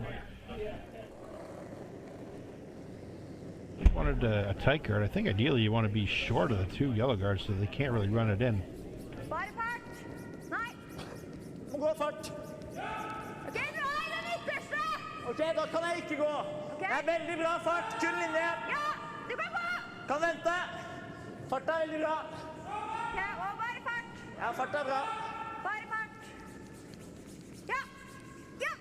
a tight guard. I think ideally you want to be short of the two yellow guards so they can't really run it in. Bare fart! Nei! Må gå fart. Ok, dra i den ytterste! Ok, da kan jeg ikke gå. Det er veldig bra fart, kun linje. Ja, du kan gå! Kan vente. Fart er veldig bra. Ja, og bare fart. Ja, fart er bra. Bare fart. Ja! Ja!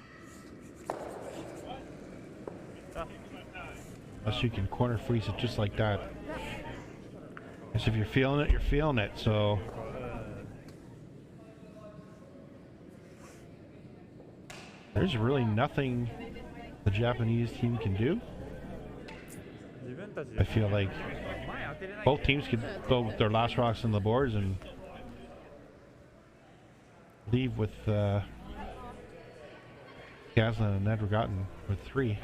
Unless you can corner freeze it just like that. Because if you're feeling it, you're feeling it, so... There's really nothing the Japanese team can do. I feel like both teams could go with their last rocks on the boards and leave with Skaslien and Nedregotten with 3.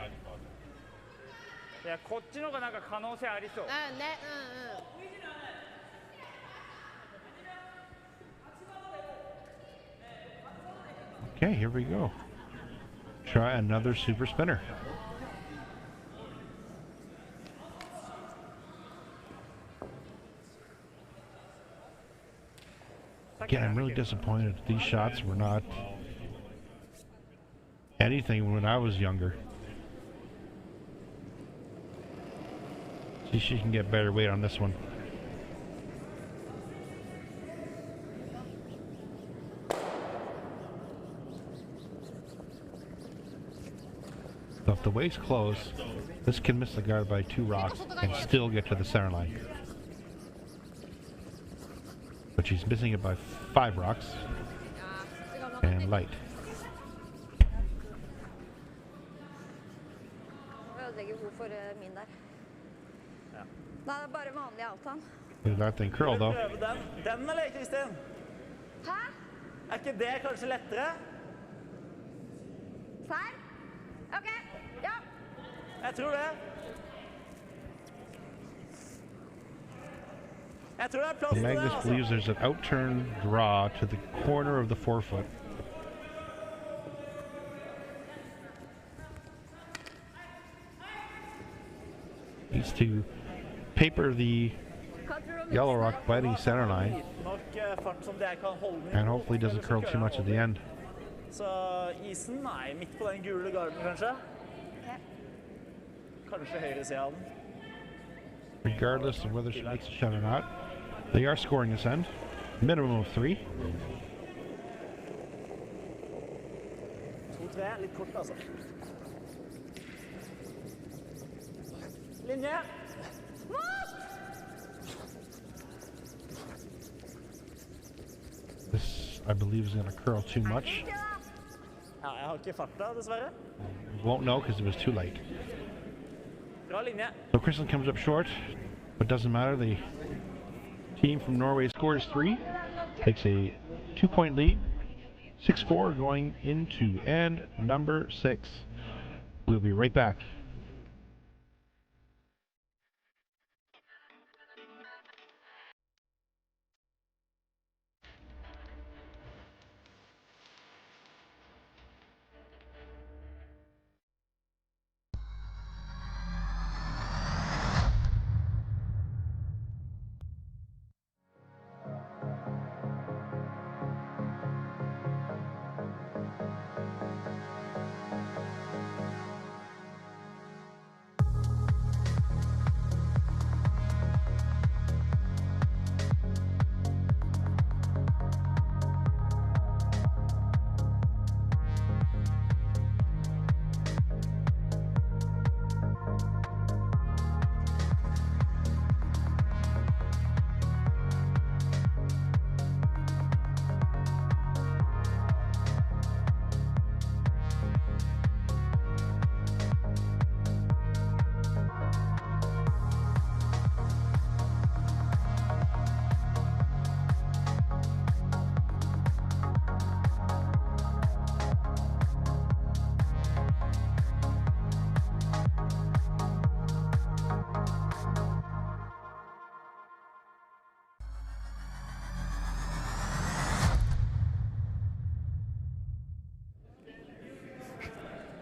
いや、こっちの方がなんか可能性ありそう。ね、Okay, here we go. Try another super spinner. Again, I'm really disappointed these shots were not anything when I was younger. See if she can get better weight on this one. So if the weight's close, this can miss the guard by 2 rocks and still get to the center line. But she's missing it by 5 rocks and light. Min der. Da er det bare vanlig altan. Look at that thing curl though. Den eller, Kristin? Hæ? Er ikke det kanskje lettere? Feil? Ok, ja. Jeg tror det. Jeg tror det er plass til det, Magnus altså. believes there's an outturn draw to the corner of the forefoot. Needs to paper the yellow rock by the center line and hopefully doesn't curl too much at the end. Så isen er midt på den gule garden, kanskje? Kanskje høyre siden av den. Regardless of whether she makes a shot or not, they are scoring this end. Minimum of 3. 2-3, litt kort altså. Linje! This, I believe, is going to curl too much. Ja, jeg har ikke farta, dessverre. Won't know because it was too late. Bra linje. So Kristin comes up short, but doesn't matter. The team from Norway scores 3, takes a 2-point lead, 6-4 going into end number 6. We'll be right back.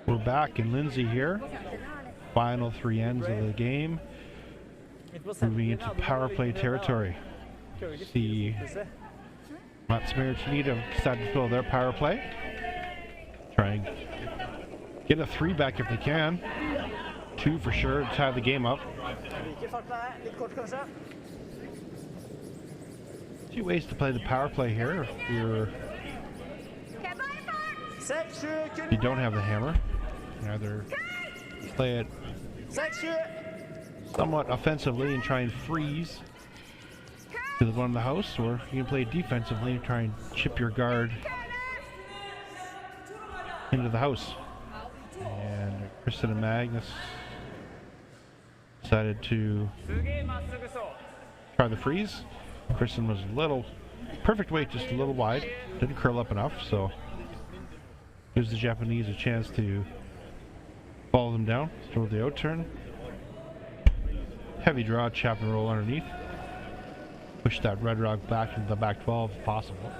We're back in Lindsay here. Final 3 ends of the game. Moving into power play territory. See Matsumura and Tanida decide to fill their power play. Try and get a 3 back if they can. 2 for sure to tie the game up. 2 ways to play the power play here. If you don't have the hammer, you can either play it somewhat offensively and try and freeze to the one in the house, or you can play defensively and try and chip your guard into the house. And Kristin and Magnus decided to try the freeze. Kristin was a little, perfect weight, just a little wide, didn't curl up enough, so gives the Japanese a chance to follow them down, throw the out turn. Heavy draw, chap and roll underneath. Push that red rock back into the back 12 if possible.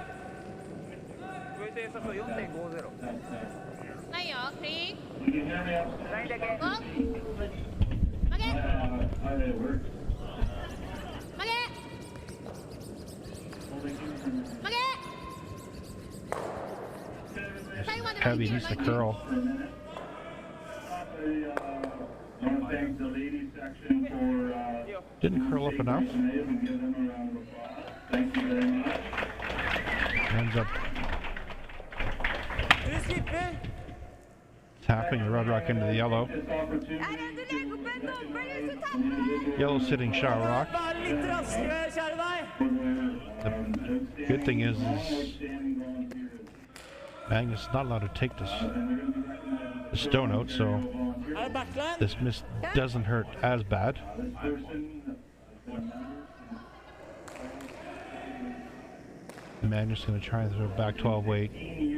Heavy needs to curl. Didn't curl up enough. Ends up tapping the red rock into the yellow. Yellow sitting shot rock. The good thing is Magnus is not allowed to take the stone out, so this miss doesn't hurt as bad. Magnus is going to try and throw back 12 weight.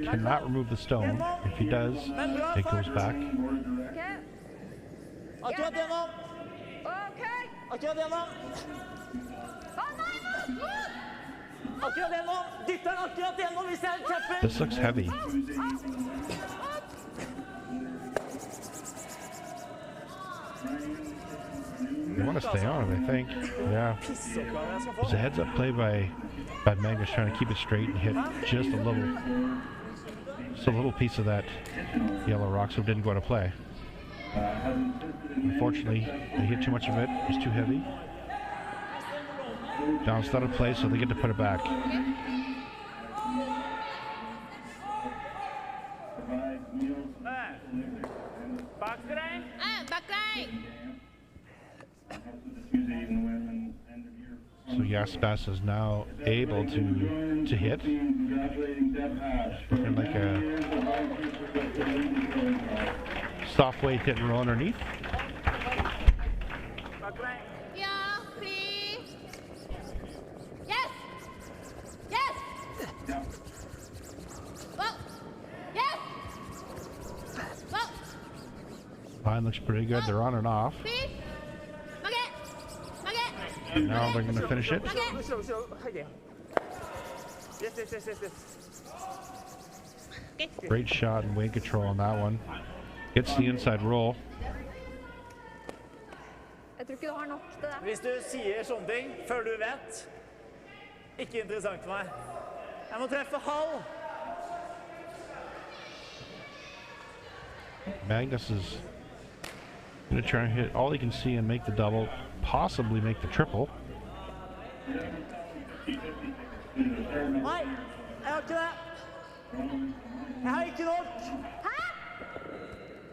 Cannot remove the stone. If he does, it goes back. This looks heavy. You want to stay on it, I think. Yeah. There's a heads-up play by Magnus trying to keep it straight and hit just a little piece of that yellow rock, so it didn't go to play. Unfortunately, they hit too much of it. It was too heavy. Down started play, so they get to put it back. So Yasumasa is now able to hit. Looking like a soft weight hit and roll underneath. Yeah, please. Yes. Yes. Well. Yes. Well. Line looks pretty good. They're on and off. And now they're going to finish it. Great shot and weight control on that one. Gets the inside roll. Hvis du sier sånne ting før du vet, ikke interessant for meg. Jeg må treffe halv. Magnus is going to try and hit all he can see and make the double, possibly make the triple. Nei, jeg har ikke det. Jeg har ikke nok. Hæ?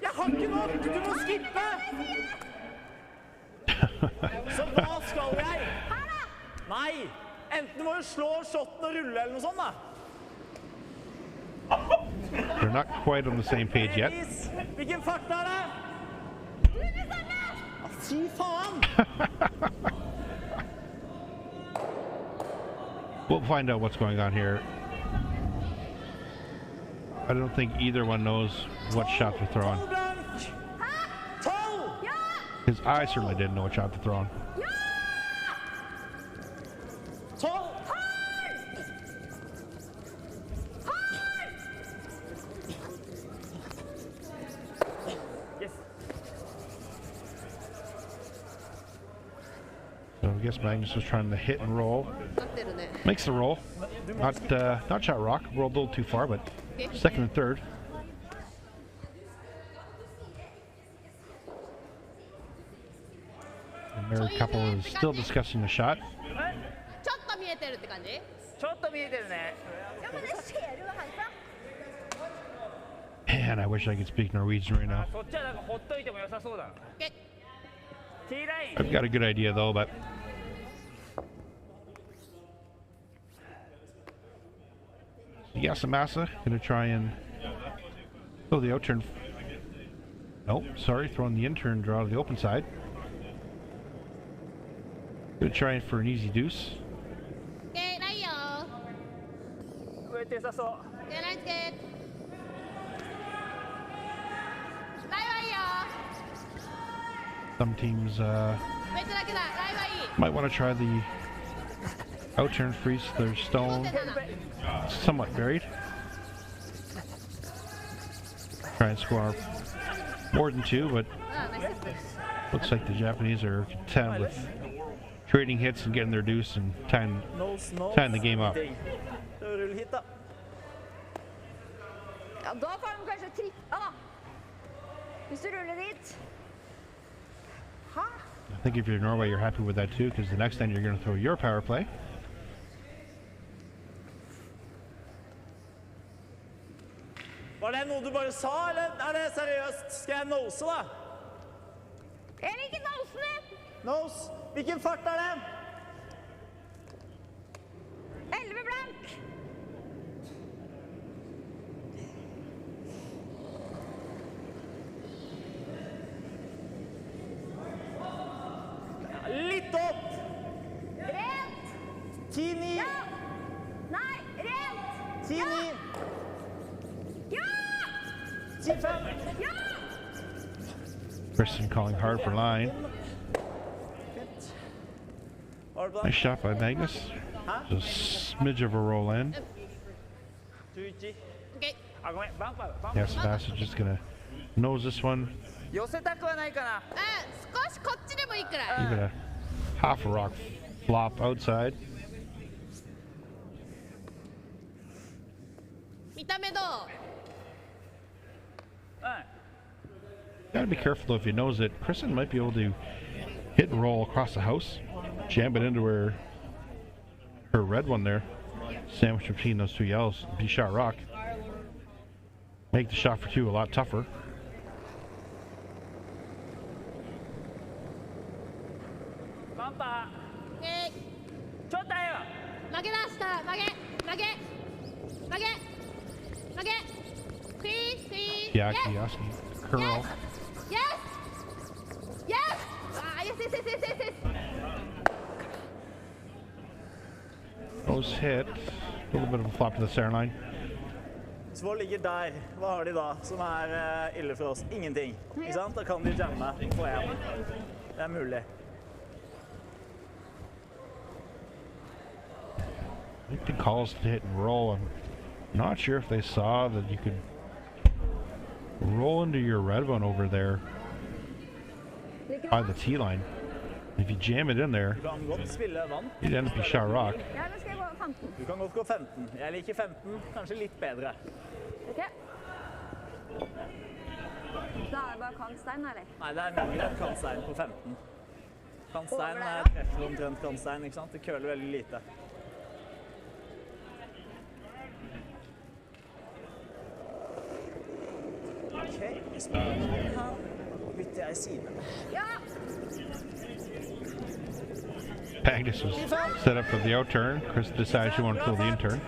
Jeg har ikke nok. Du må skippe. Så hva skal jeg? Nei, enten må du slå shotten og rulle eller noe sånt da. They're not quite on the same page yet. Hvilken fart er det? Fy faen! We'll find out what's going on here. I don't think either one knows what shot they're throwing. His eye certainly didn't know what shot they're throwing. guess Magnus was trying to hit and roll. なってるね。 Makes the roll. Not shot rock. Rolled a little too far, but second and third. The married couple is still discussing the shot. ちょっと見えてるって感じ？ちょっと見えてるね。 Ja, men det ser du herfra. Man, I wish I could speak Norwegian right now. そっちはなんかほっといても良さそうだな。OK。 T ライン。 I've got a good idea though, but Yasumasa gonna try and throw the outturn. Nope, sorry, throwing the in-turn draw to the open side. Gonna try for an easy deuce. OK、ないよ。上って良さそう。 OK、ナイスゲート。ないわいいよ。 Some teams 上ってだけだ。ないわいい。 might want to try the outturn freeze. Their stone 5.7。 somewhat buried. Try and score more than two, but あ、ナイスです。 looks like the Japanese are content with trading hits and getting their deuce and tying the game up. Rull hit, da. Ja, da kan de kanskje trippe, da. Hvis du ruller dit. Hæ? I think if you're Norway, you're happy with that too, because the next end you're going to throw your power play. Var det noe du bare sa, eller er det seriøst? Skal jeg nose, da? Jeg liker nosene. Nose? Hvilken fart er det? 11 blank. Litt opp! Rent. 10-9! Ja. Nei, rent. 10-9! Ja. 10-5! Ja. Kristin calling hard for line. Var det på Nice den? shot by Magnus. Hæ? Just a smidge of a roll in. 11. OK。あ、ごめん。バンパー。バンパー。 Yasumasa just going to nose this one. 寄せたくはないかな。少しこっちでもいいくらい。 Even a half a rock flop outside. 見た目どう？ Gotta be careful though if you nose it. Kristin might be able to hit and roll across the house, jam it into her red one there, sandwich between those two yellows, be shot rock. Make the shot for two a lot tougher. バンパ OK。ー。ちょっとよ。曲げ出した。曲げ。曲げ。曲げ。曲げ。クイークイー。 Chiaki, Yasumi, curl. Yes! Yes! Ah, yes, yes, yes, yes, yes, yes. Nose hit. A little bit of a flop to the center line. Svå ligger der. Hva har de da som er ille for oss? Ingenting. Ikke sant? Da kan de jamme på en. Det er mulig. I think the calls to hit and roll. I'm not sure if they saw that you could roll into your red one over there by the T line. If you jam it in there, Du kan godt spille vann. you'd end up being shot rock. Ja, nå skal jeg gå 15. Du kan godt gå 15. Jeg liker 15. Kanskje litt bedre. Ok. Da er det bare kantstein, eller? Nei, det er mindre enn kantstein på 15. Kantstein Over der, ja. treffer omtrent kantstein, ikke sant? Det køler veldig lite. Ok, vi spiller her. Nå bytter jeg side. Ja. Magnus was set up for the out turn. Chris decided she wanted to pull the in turn.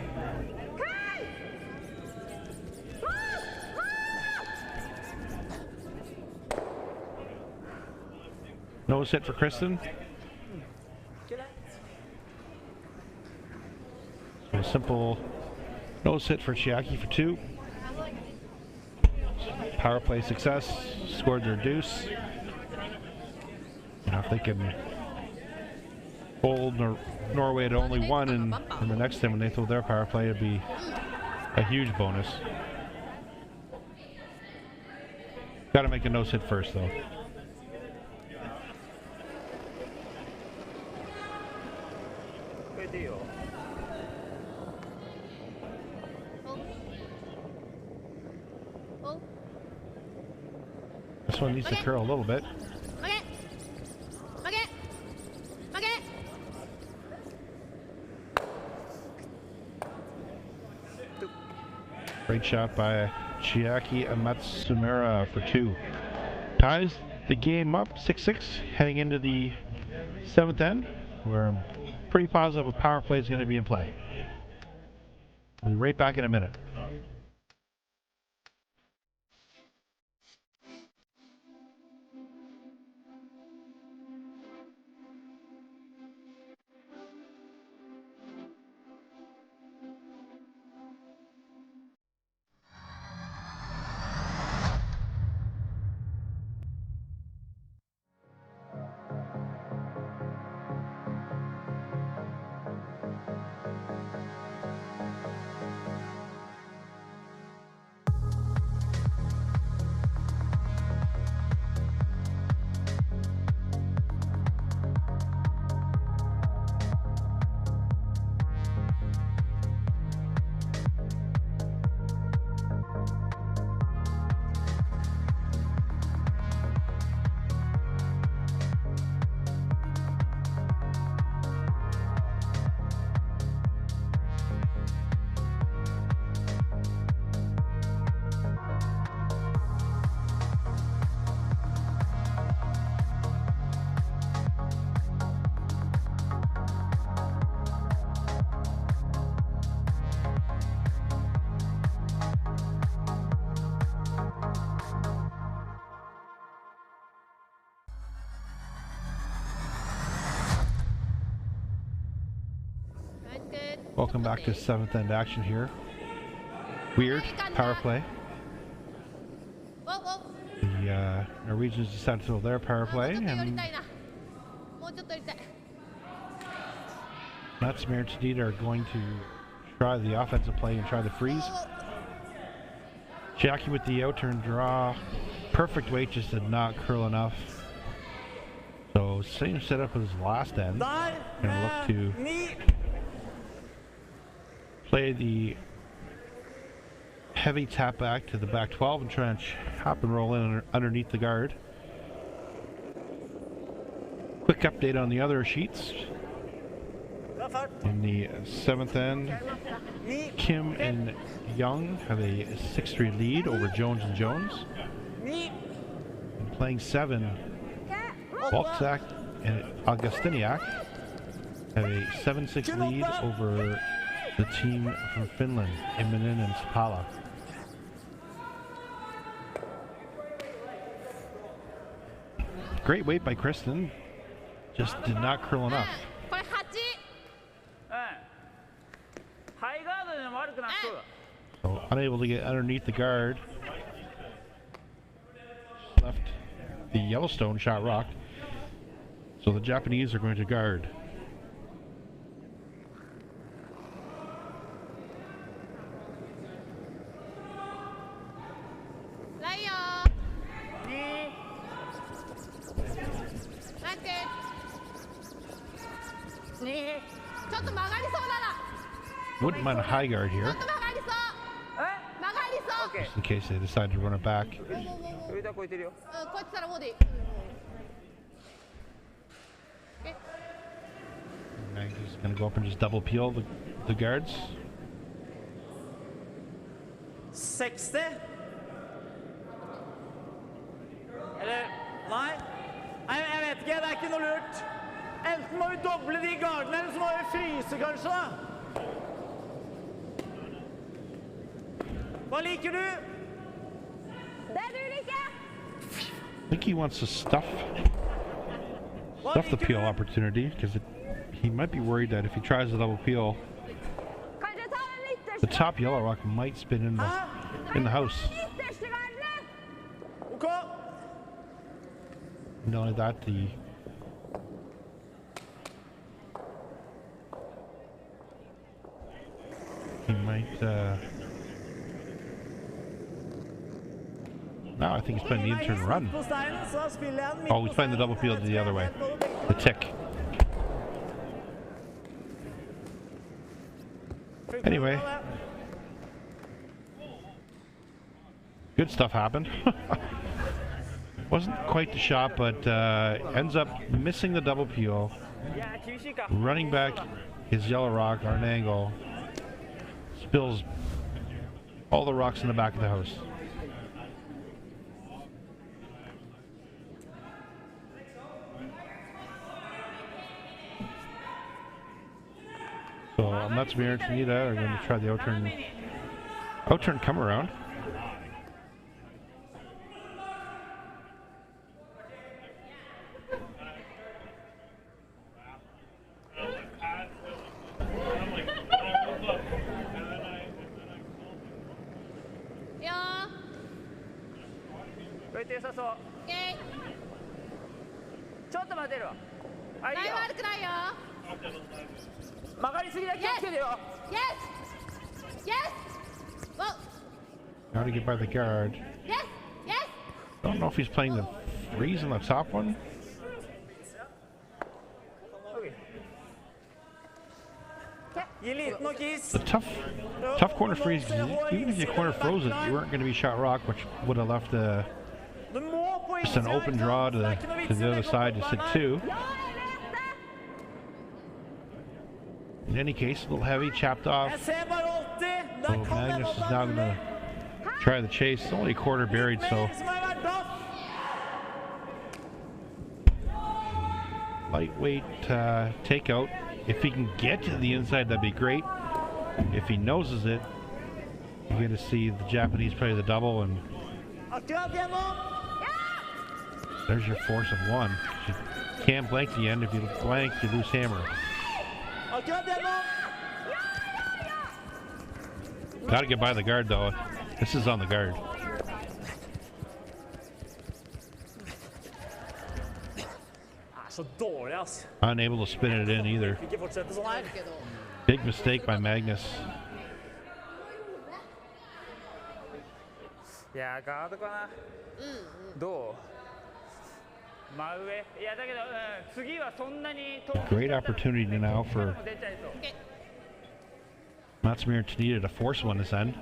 Kai! Nose hit for Kristin. So a simple nose hit for Chiaki for two. Power play success. Scored their deuce. Now if they can hold Norway to only one, and the next time when they throw their power play, it'd be a huge bonus. Got to make a nose hit first, though. tid også. This one needs to curl a little bit. Great shot by Chiaki and Matsumura for 2. Ties the game up 6-6 heading into the 7th end, where I'm pretty positive a power play is going to be in play. We'll be right back in a minute. Welcome back to 7th end action here. Weird power play. The Norwegians decided to throw their power play, and Matsumura and Tanida are going to try the offensive play and try the freeze. Chiaki with the out-turn draw. Perfect weight, just did not curl enough. So same setup as last end. Gonna look to play the heavy tap back to the back 12 and try and hop and roll in underneath the guard. Quick update on the other sheets. In the 7th end, Kim and Young have a 6-3 lead over Jones and Jones. And playing 7, Baltzak and Augustiniak have a 7-6 lead over the team from Finland, Immonen and Spala. Great weight by Kristin, just did not curl enough. So unable to get underneath the guard. Left the Yellowstone shot rocked. So the Japanese are going to guard. Wouldn't mind a high guard here, just in case they decide to run it back. Magnus is going to go up and just double peel the guards. 60. Eller, nei, jeg vet ikke, det er ikke noe lurt. Enten må vi doble de gardene, eller så må vi fryse kanskje da. Hva liker du? Det du liker! I think he wants to stuff the peel opportunity, because he might be worried that if he tries a double peel, the top yellow rock might spin in the house. Not only that, he might no, I think he's playing the in-turn run. Oh, he's playing the double peel the other way. The tick. Anyway, good stuff happened. Wasn't quite the shot, but ends up missing the double peel. Running back his yellow rock on an angle. Spills all the rocks in the back of the house. So Matsumura and Tanida are going to try the out-turn come around. Now to get by the guard. Yes! Yes! Don't know if he's playing the freeze on the top one. The tough corner freeze, even if you corner froze it, you weren't going to be shot rock, which would have left just an open draw to the other side to sit 2. In any case, a little heavy, chapped off. So Magnus is now going to try the chase. It's only a quarter buried, so lightweight takeout. If he can get to the inside, that'd be great. If he noses it, you're going to see the Japanese play the double, and there's your force of 1. You can't blank the end. If you blank, you lose hammer. Got to get by the guard, though. This is on the guard. Unable to spin it in either. Big mistake by Magnus. Great opportunity now for Matsumura and Tanida to force one this end.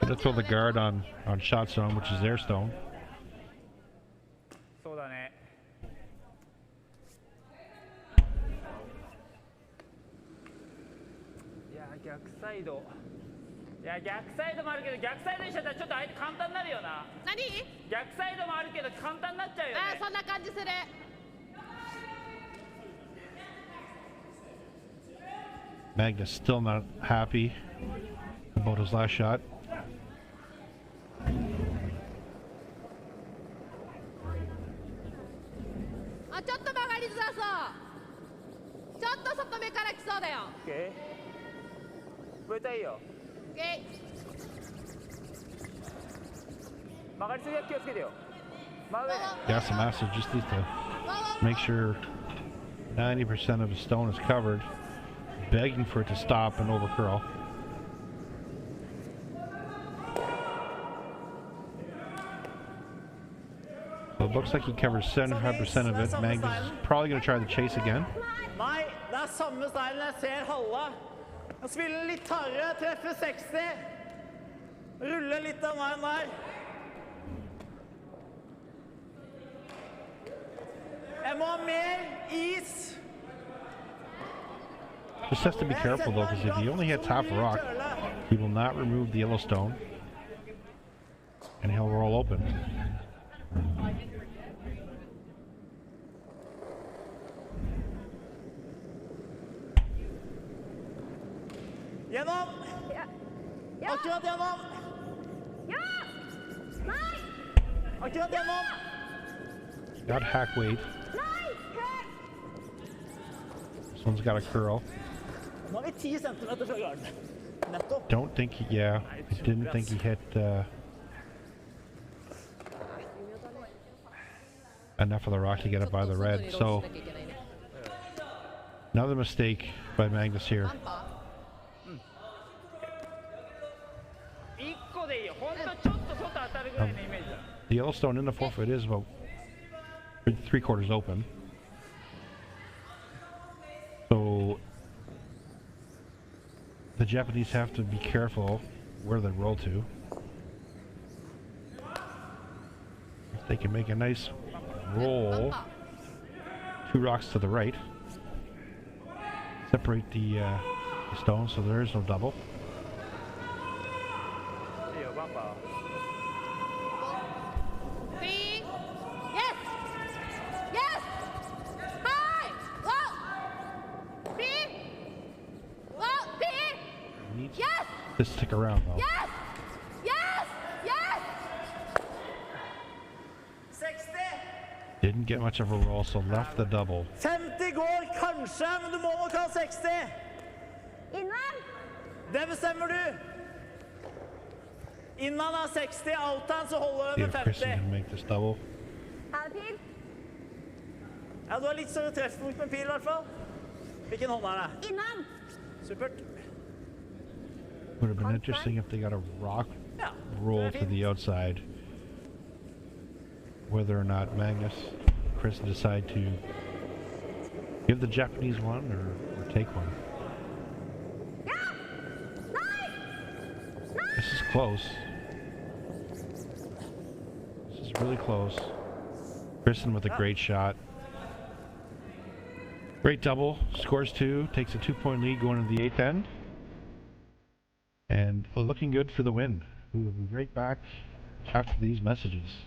Gonna throw the guard on shot stone, which is their stone. Magnus still not happy about his last shot. Yasumasa just needs to make sure 90% of his stone is covered, begging for it to stop and overcurl. So it looks like he covers 75% of it. Magnus is probably going to try the chase again. Just has to be careful though, because if he only hits half a rock, he will not remove the yellow stone, and he'll roll open. Got hack weight. This one's got a curl. Don't think he, yeah, I didn't think he hit enough of the rock to get it by the red. So another mistake by Magnus here. The yellow stone in the forefoote is about 3/4 open. So the Japanese have to be careful where they roll to. If they can make a nice roll, 2 rocks to the right, separate the stones so there is no double. To stick around though. Yes! Yes! Yes! 60! Didn't get much of a roll, so left the double. 50 går kanskje, men du må nok ha 60! Innan! Det bestemmer du! Innan er 60, outhand så holder See det if med Kristin 50. can make this double. Er det pil? Ja, du har litt større treffpunkt med pil i hvert fall. Hvilken hånd er det? Innan! Supert. Would have been interesting if they got a rock roll to the outside. Whether or not Magnus, Chris decide to give the Japanese one or take one. Yeah! Nice! Nice! This is close. This is really close. Kristin with a great shot. Great double, scores 2, takes a 2-point lead going into the 8th end. And looking good for the win. We will be right back after these messages.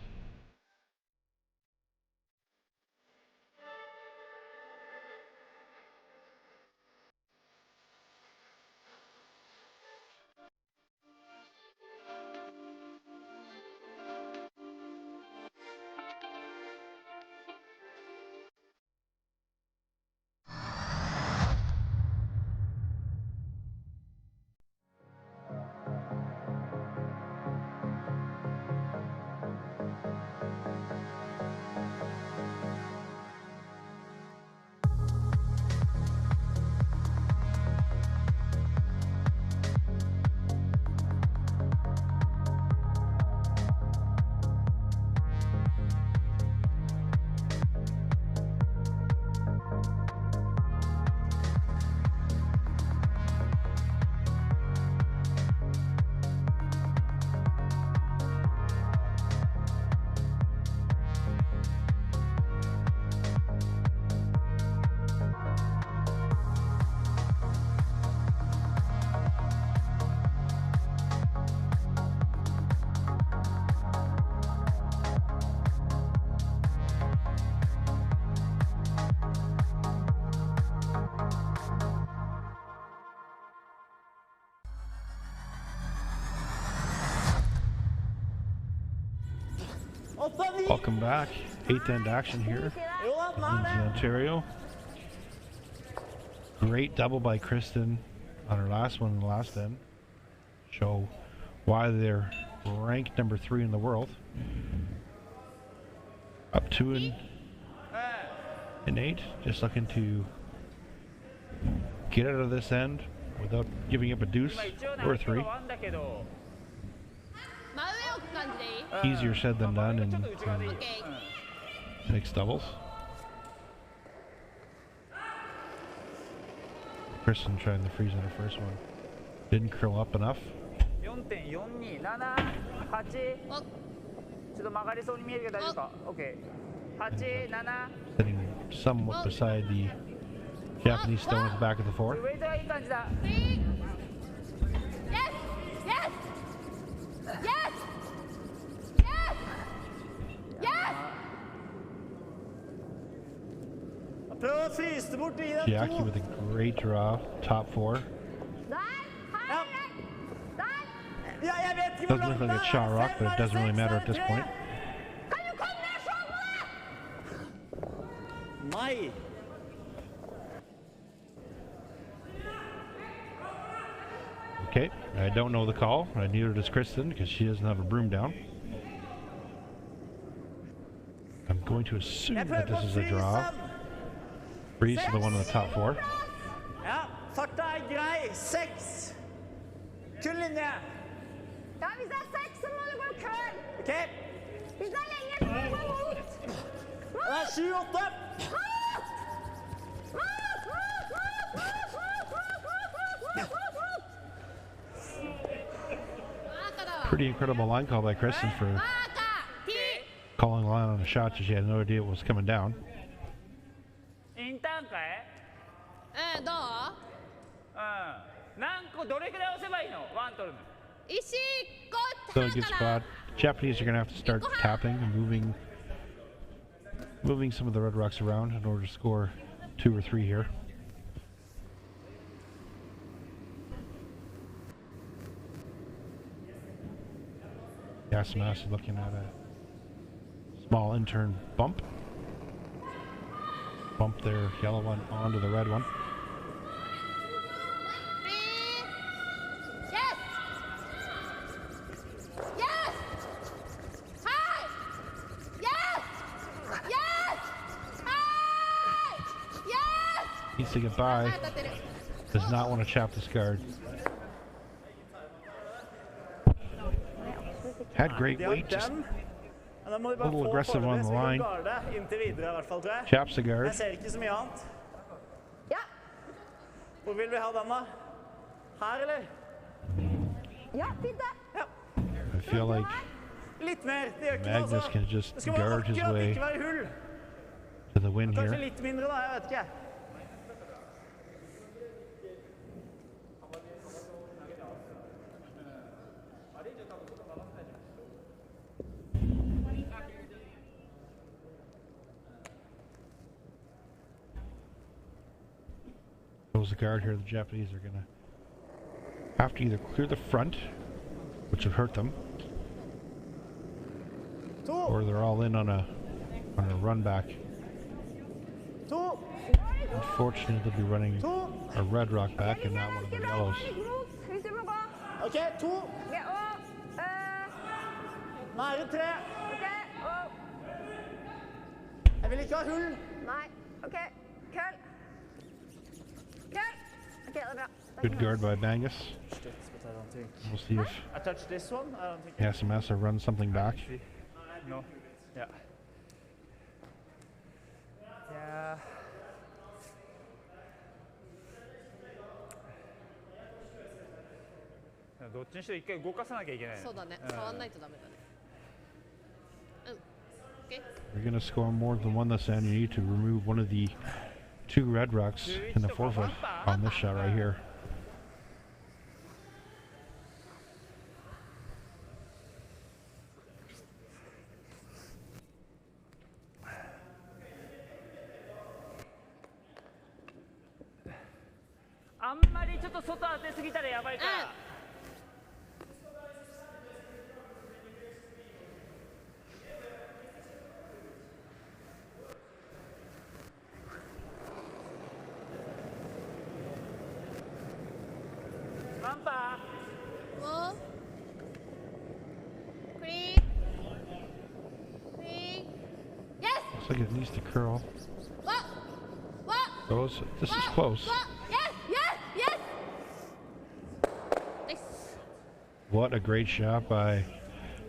Welcome back. 8th end action here in Ontario. Great double by Kristin on her last one in the last end. Show why they're ranked number 3 in the world. Up 2 and 8. Just looking to get out of this end without giving up a deuce or a 3. Easier said than done in mixed doubles. Kristin trying to freeze on the first one. Didn't curl up enough. Sitting somewhat beside the Japanese stone at the back of the 4. Yes! Yes! Yes! Yes! Chiaki with a great draw, top 4. Doesn't look like a shot rock, but it doesn't really matter at this point. Okay, I don't know the call. Neither does Kristin because she doesn't have a broom down. I'm going to assume that this is a draw. Freeze to the one on the top 4. Ja, farta grei. 6. Kun linje. Ja, hvis det er 6, så må du gå køl. Ok. Hvis det er lenge, så må du gå mot. Det er 7-8. Mot! Mot! Mot! Mot! Pretty incredible line call by Kristin for calling line on a shot so she had no idea what was coming down. インターンかい？どう？何個どれくらい押せばいいの？ワン取るの。石So a good spot. Japanese are going to have to start tapping and moving some of the red rocks around in order to score 2 or 3 here. Yasumasa looking at a small intern bump. Bump their yellow one onto the red one. Yes! Yes! Hi! Yes! Yes! Hi! Yes! Needs to get by. Does not want to chop this guard. Had great weight, just a little aggressive on the line. Chaps the guard. Hvor vil vi ha den da? Her eller? Ja, fint det. Ja. I feel like Litt mer, det gjør ikke noe Magnus altså. can just Det skal guard his akkurat way ikke være hull. to the win Kanskje here. litt mindre da, jeg vet ikke. The guard here, the Japanese are gonna have to either clear the front, which would hurt them, or they're all in on a run back. Unfortunately, they'll be running a red rock back and not one of the yellows. Okay, 2. Nære 3. Jeg vil ikke ha hull. Nei, ok, køll. Okay, det er bra. Good guard by Magnus. We'll see if I touch this one. I don't think Yasumasa runs something back. No. Yeah. Yeah. どっちにしろ一回動かさなきゃいけない。そうだね。触んないとダメだね。Okay. You're gonna score more than one this end. You need to remove one of the 2 red rocks in the forefoot on this shot right here. Looks like it needs to curl. Goes. This is close. Yes, yes, yes. Nice. What a great shot by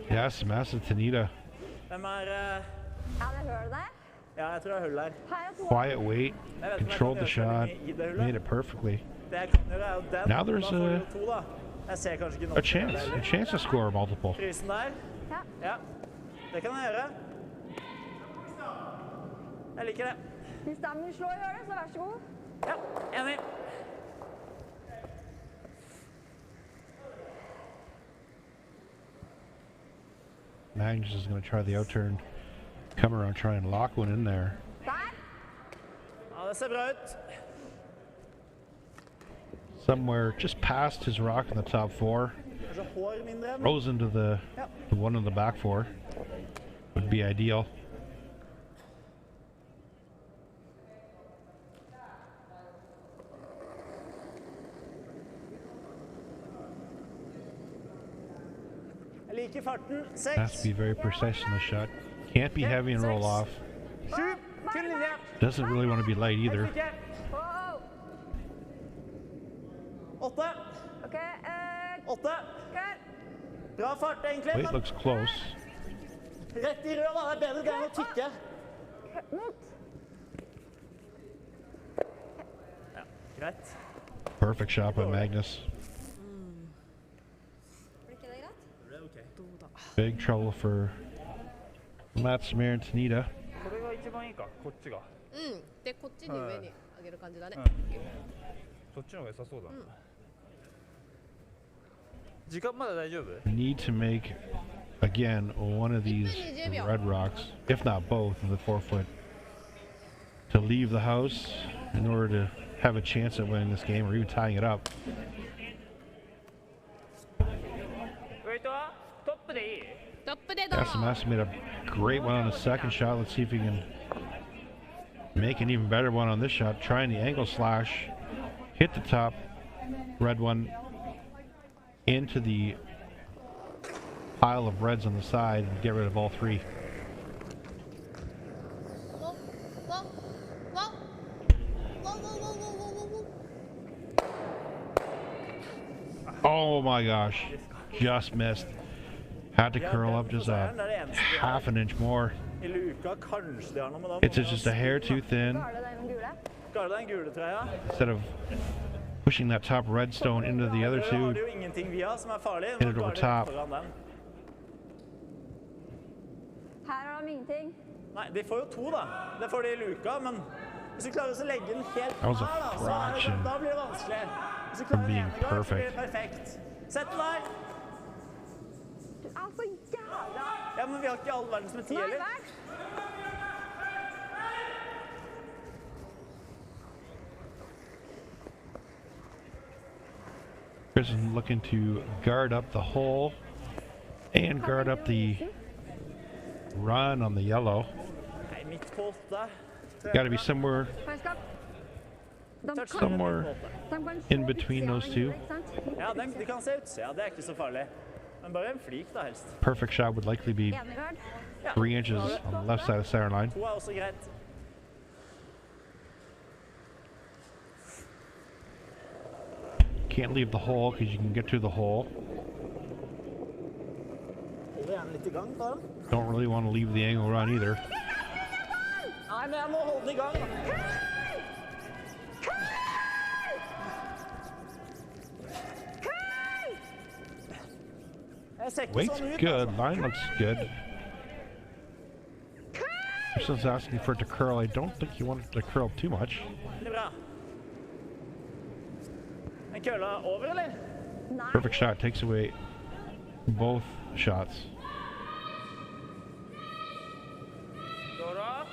Yasumasa Tanida. Hvem er... Ja, det hører du der. Ja, jeg tror jeg hull her. Quiet weight, controlled the shot, made it perfectly. Now there's a chance to score multiple. Krisen der. Ja, det kan jeg gjøre. Jeg liker det. Hvis damen slår i øret, så vær så god. Ja, enig. Magnus is going to try the outturn, come around, try and lock one in there. Der. Ja, det ser bra ut. Somewhere just past his rock in the top 4. Rose into the one in the back 4. Would be ideal. Has to be very precise in the shot. Can't be heavy and roll off. Doesn't really want to be light either. Weight looks close. Perfect shot by Magnus. Big trouble for Matsumura and Tanida. これが一番いいか、こっちが。でこっちに上に上げる感じだね。そっちの方が良さそうだな。時間まだ大丈夫？ Need to make again one of these red rocks, if not both, of the 4-foot to leave the house in order to have a chance at winning this game or even tying it up. ウェイトはトップでいい？トップでどう？ Yasumasa made a great one on the second shot. Let's see if he can make an even better one on this shot. Trying the angle slash, hit the top red one into the pile of reds on the side and get rid of all three. Oh my gosh, just missed. Had to curl up just a half an inch more. It's just a hair too thin. Instead of pushing that top redstone into the other two, hit it over top. Her har de ingenting. Nei, de får jo to da. Det får de i luka, men hvis du klarer å legge den helt That was a her da, fraction da blir det vanskelig. Hvis du from klarer being en gang, så blir det perfect. perfekt. Sett den der. Du er så jævla... Ja, men vi har ikke all verdens med tid, Nei, eller? vel? Kristin looking to guard up the hole and guard up the run on the yellow. Nei, midt på 8. Got to be somewhere Herskap. De kan- somewhere de kan in se between utsida those av two. vinduet, ikke sant? Ja, de kan se utsida, det er ikke så farlig. Men bare en flik da, helst. Perfect shot would likely be Enig, Gard? Ja, 3 inches on the left side of the center line. 2 er også greit. Can't leave the hole because you can get through the hole. Holder gjerne litt i gang, da. Don't really want to leave the angle run either. Nei, men jeg må holde den i gang da. Jeg ser ikke Weight's sånn ut, good. altså. Line looks good. Kristin's asking for it to curl. I don't think you want it to curl too much. Veldig bra. En kølla over, eller? Nei. Perfect shot takes away both shots. Går da?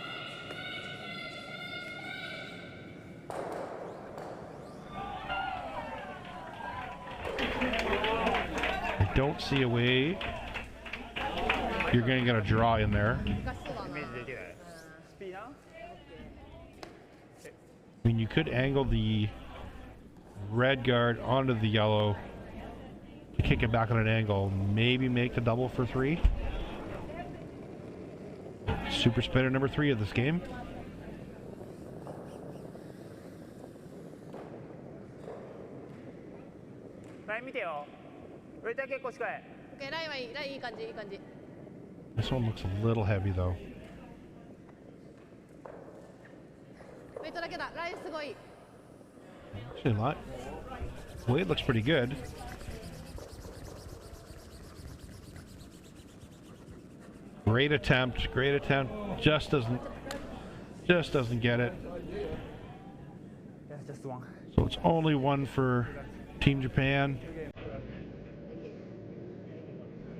I don't see a way you're going to get a draw in there. 難しそうだな。イメージできない。スピーナー？ I mean, you could angle the red guard onto the yellow to kick it back on an angle. Maybe make the double for 3. Super spinner number 3 of this game. ライン見てよ。ウェイトは結構近い。オッケー、ラインはいい、ラインいい感じ、いい感じ。 This one looks a little heavy though. ウェイトだけだ、ラインすごい。 Actually, not. Weight looks pretty good. Great attempt. Great attempt. Just doesn't get it. Yeah, just one. So it's only one for Team Japan.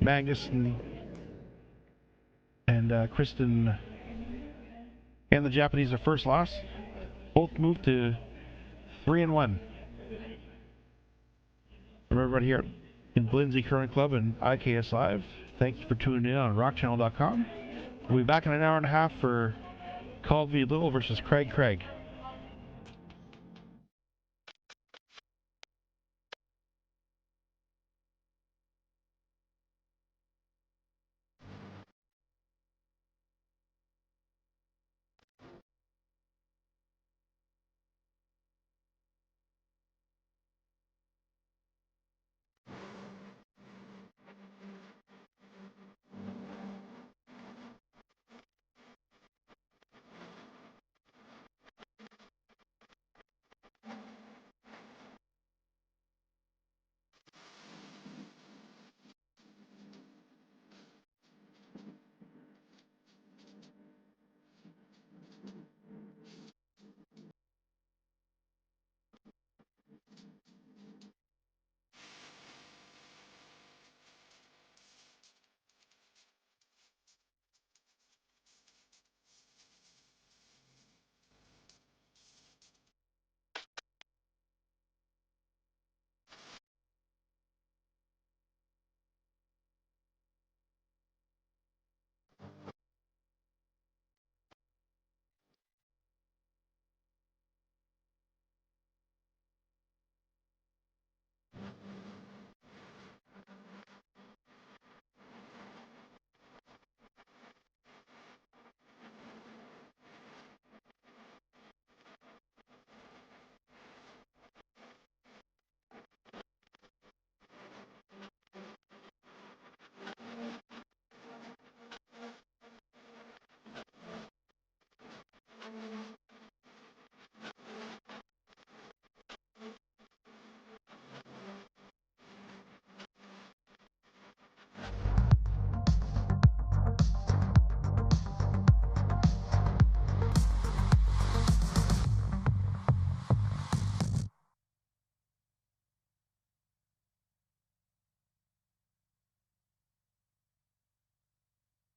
Magnus and Kristin and the Japanese are first loss. Both moved to 3-1. From everybody here in Lindsay Current Club and IKS Live, thank you for tuning in on rockchannel.com. We'll be back in an hour and a half for Call of Duty Little versus Craig.